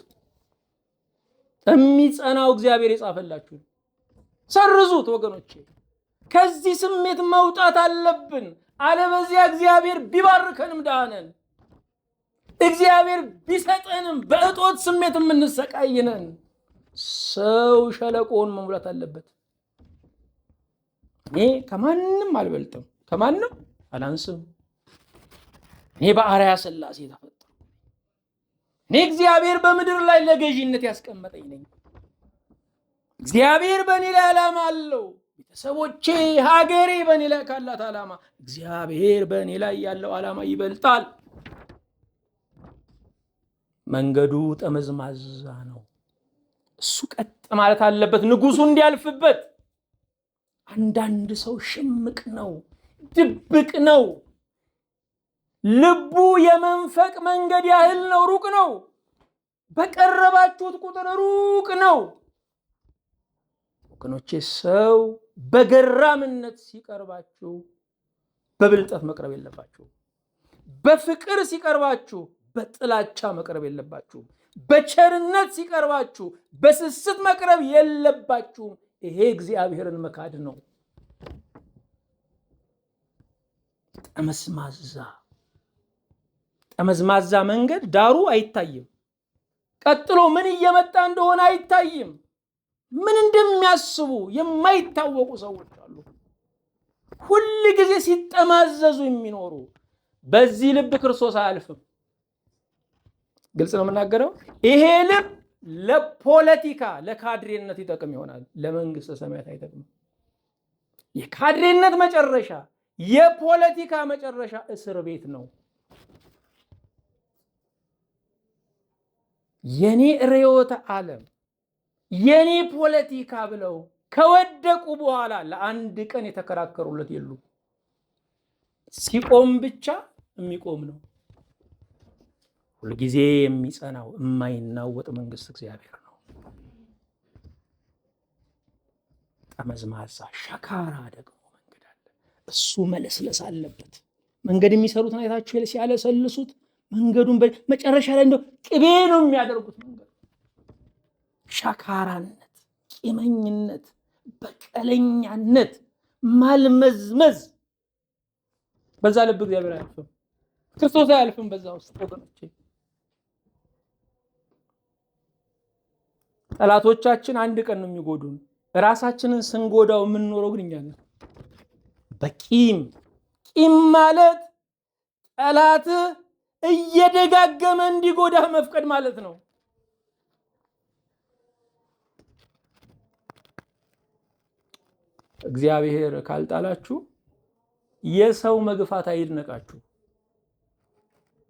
የሚጸናው እግዚአብሔር የጻፈላችሁ ሰርዙት ወገኖቼ። ከዚህ ስሜት መውጣት አለብን። አለበዚያ እግዚአብሔር ቢባርከንም ደሃ ነን። እግዚአብሔር ቢሰጠንም በእጦት ስሜት የምንሰቃይነን። ሰው ሸለቆውን መሙላት አለበት። እኔ ከማንም አልበልጥም፣ ከማንም አላንስም። እኔ በአርአያ ሥላሴ ተፈጠርኩ። እኔ እግዚአብሔር በምድር ላይ ለገዢነት ያስቀመጠኝ ነኝ። እግዚአብሔር በእኔ ላይ ዓላማ አለው። ቤተሰቦቼ፣ ሀገሬ በእኔ ላይ ካላት ዓላማ እግዚአብሔር በእኔ ላይ ያለው ዓላማ ይበልጣል። መንገዱ ጠመዝማዛ ነው። እሱ ቀጥ ማለት አለበት፣ ንጉሱ እንዲያልፍበት። አንዳንድ ሰው ሽምቅ ነው፣ ድብቅ ነው። ልቡ የመንፈቅ መንገድ ያህል ነው፣ ሩቅ ነው። በቀረባችሁት ቁጥር ሩቅ ነው። ወገኖቼ፣ ሰው በገራምነት ሲቀርባችሁ በብልጠት መቅረብ የለባችሁ። በፍቅር ሲቀርባችሁ በጥላቻ መቅረብ የለባችሁ። በቸርነት ሲቀርባችሁ በስስት መቅረብ የለባችሁ። ይሄ እግዚአብሔርን መካድ ነው። ጠመዝማዛ መንገድ ዳሩ አይታይም። ቀጥሎ ምን እየመጣ እንደሆነ አይታይም። ምን እንደሚያስቡ የማይታወቁ ሰዎች አሉ፣ ሁል ጊዜ ሲጠማዘዙ የሚኖሩ። በዚህ ልብ ክርስቶስ አያልፍም። ግልጽ ነው የምናገረው። ይሄ ልብ ለፖለቲካ ለካድሬነት ይጠቅም ይሆናል፣ ለመንግስተ ሰማያት አይጠቅምም። የካድሬነት መጨረሻ፣ የፖለቲካ መጨረሻ እስር ቤት ነው። የኔ ርዕዮተ ዓለም፣ የኔ ፖለቲካ ብለው ከወደቁ በኋላ ለአንድ ቀን የተከራከሩለት የሉም። ሲቆም ብቻ የሚቆም ነው። ሁልጊዜ የሚጸናው የማይናወጥ መንግስት እግዚአብሔር ነው። ጠመዝማዛ ሸካራ ደግሞ መንገድ አለ። እሱ መለስለስ አለበት። መንገድ የሚሰሩትን አይታችሁ ሲያለሰልሱት መንገዱን መጨረሻ ላይ እንደው ቅቤ ነው የሚያደርጉት። መንገዱ ሸካራነት፣ ቂመኝነት፣ በቀለኛነት፣ ማልመዝመዝ፣ በዛ ልብ እግዚአብሔር አያልፍም፣ ክርስቶስ አያልፍም በዛ ውስጥ ወገኖቼ። ጠላቶቻችን አንድ ቀን ነው የሚጎዱን። ራሳችንን ስንጎዳው የምንኖረው ግን እኛ ነን። በቂም ማለት ጠላት እየደጋገመ እንዲጎዳ መፍቀድ ማለት ነው። እግዚአብሔር ካልጣላችሁ የሰው መግፋት አይድነቃችሁ።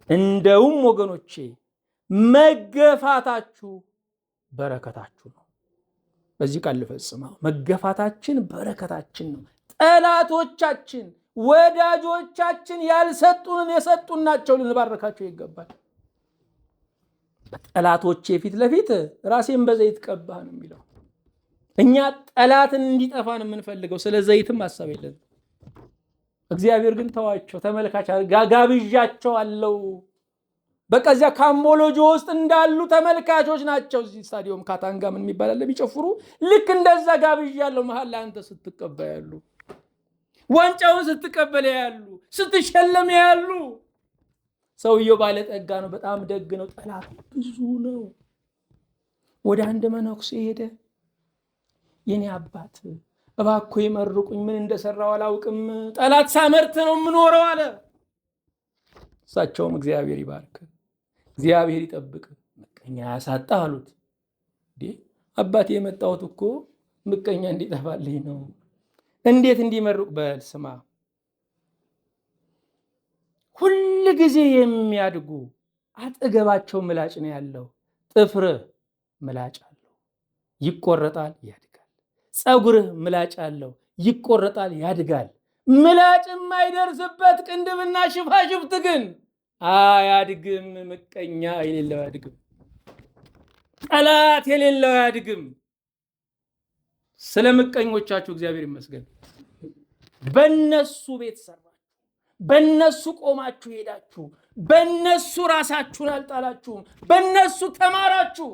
እንደውም ወገኖቼ መገፋታችሁ በረከታችሁ ነው። በዚህ ቃል ልፈጽመው፣ መገፋታችን በረከታችን ነው። ጠላቶቻችን ወዳጆቻችን ያልሰጡንን የሰጡን ናቸው። ልንባረካቸው ይገባል። በጠላቶቼ ፊት ለፊት ራሴን በዘይት ቀባህ ነው የሚለው። እኛ ጠላትን እንዲጠፋን የምንፈልገው፣ ስለ ዘይትም ሐሳብ የለን። እግዚአብሔር ግን ተዋቸው፣ ተመልካች ጋብዣቸው አለው። በቃ እዚያ ካምቦሎጂ ውስጥ እንዳሉ ተመልካቾች ናቸው። እዚህ ስታዲየም ካታንጋ ምን የሚባል አለ ቢጨፍሩ፣ ልክ እንደዛ ጋብዣለሁ። መሀል ላይ አንተ ስትቀበል ያሉ፣ ዋንጫውን ስትቀበል ያሉ፣ ስትሸለም ያሉ። ሰውየው ባለጠጋ ነው፣ በጣም ደግ ነው። ጠላት ብዙ ነው። ወደ አንድ መነኩሴ ሄደ። የኔ አባት እባክዎ ይመርቁኝ፣ ምን እንደሰራው አላውቅም፣ ጠላት ሳመርት ነው የምኖረው አለ። እሳቸውም እግዚአብሔር ይባርክ፣ እግዚአብሔር ይጠብቅ፣ ምቀኛ ያሳጣ አሉት። አባቴ የመጣሁት እኮ ምቀኛ እንዲጠፋልኝ ነው። እንዴት እንዲመርቅ? በል ስማ፣ ሁል ጊዜ የሚያድጉ አጠገባቸው ምላጭ ነው ያለው። ጥፍርህ ምላጭ አለው፣ ይቆረጣል፣ ያድጋል። ፀጉርህ ምላጭ አለው፣ ይቆረጣል፣ ያድጋል። ምላጭ የማይደርስበት ቅንድብና ሽፋሽፍት ግን አያድግም። ምቀኛ የሌለው አያድግም። ጠላት የሌለው አያድግም። ስለ ምቀኞቻችሁ እግዚአብሔር ይመስገን። በነሱ ቤት ሰራችሁ፣ በነሱ ቆማችሁ ሄዳችሁ፣ በነሱ ራሳችሁን አልጣላችሁም፣ በነሱ ተማራችሁ።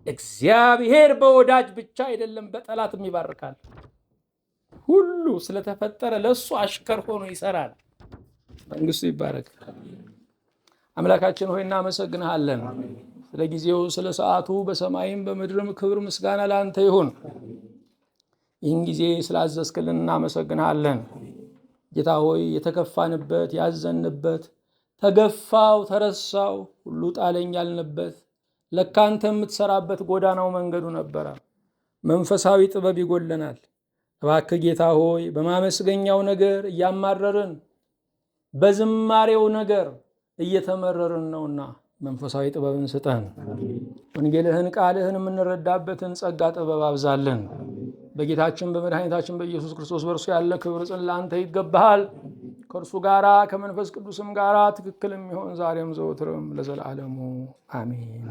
እግዚአብሔር በወዳጅ ብቻ አይደለም በጠላትም ይባርካል። ሁሉ ስለተፈጠረ ለሱ አሽከር ሆኖ ይሰራል። መንግስቱ ይባረክ። አምላካችን ሆይ እናመሰግንሃለን። ስለ ጊዜው ስለ ሰዓቱ በሰማይም በምድርም ክብር ምስጋና ለአንተ ይሁን። ይህን ጊዜ ስላዘዝክልን እናመሰግንሃለን። ጌታ ሆይ የተከፋንበት ያዘንበት ተገፋው ተረሳው ሁሉ ጣለኝ ያልንበት ለካ አንተ የምትሰራበት ጎዳናው መንገዱ ነበረ። መንፈሳዊ ጥበብ ይጎለናል። እባክህ ጌታ ሆይ በማመስገኛው ነገር እያማረርን በዝማሬው ነገር እየተመረርን ነውና መንፈሳዊ ጥበብን ስጠን። ወንጌልህን ቃልህን የምንረዳበትን ጸጋ ጥበብ አብዛለን። በጌታችን በመድኃኒታችን በኢየሱስ ክርስቶስ በእርሱ ያለ ክብር ጽን ለአንተ ይገባሃል። ከእርሱ ጋራ ከመንፈስ ቅዱስም ጋራ ትክክል የሚሆን ዛሬም ዘወትርም ለዘላለሙ አሜን።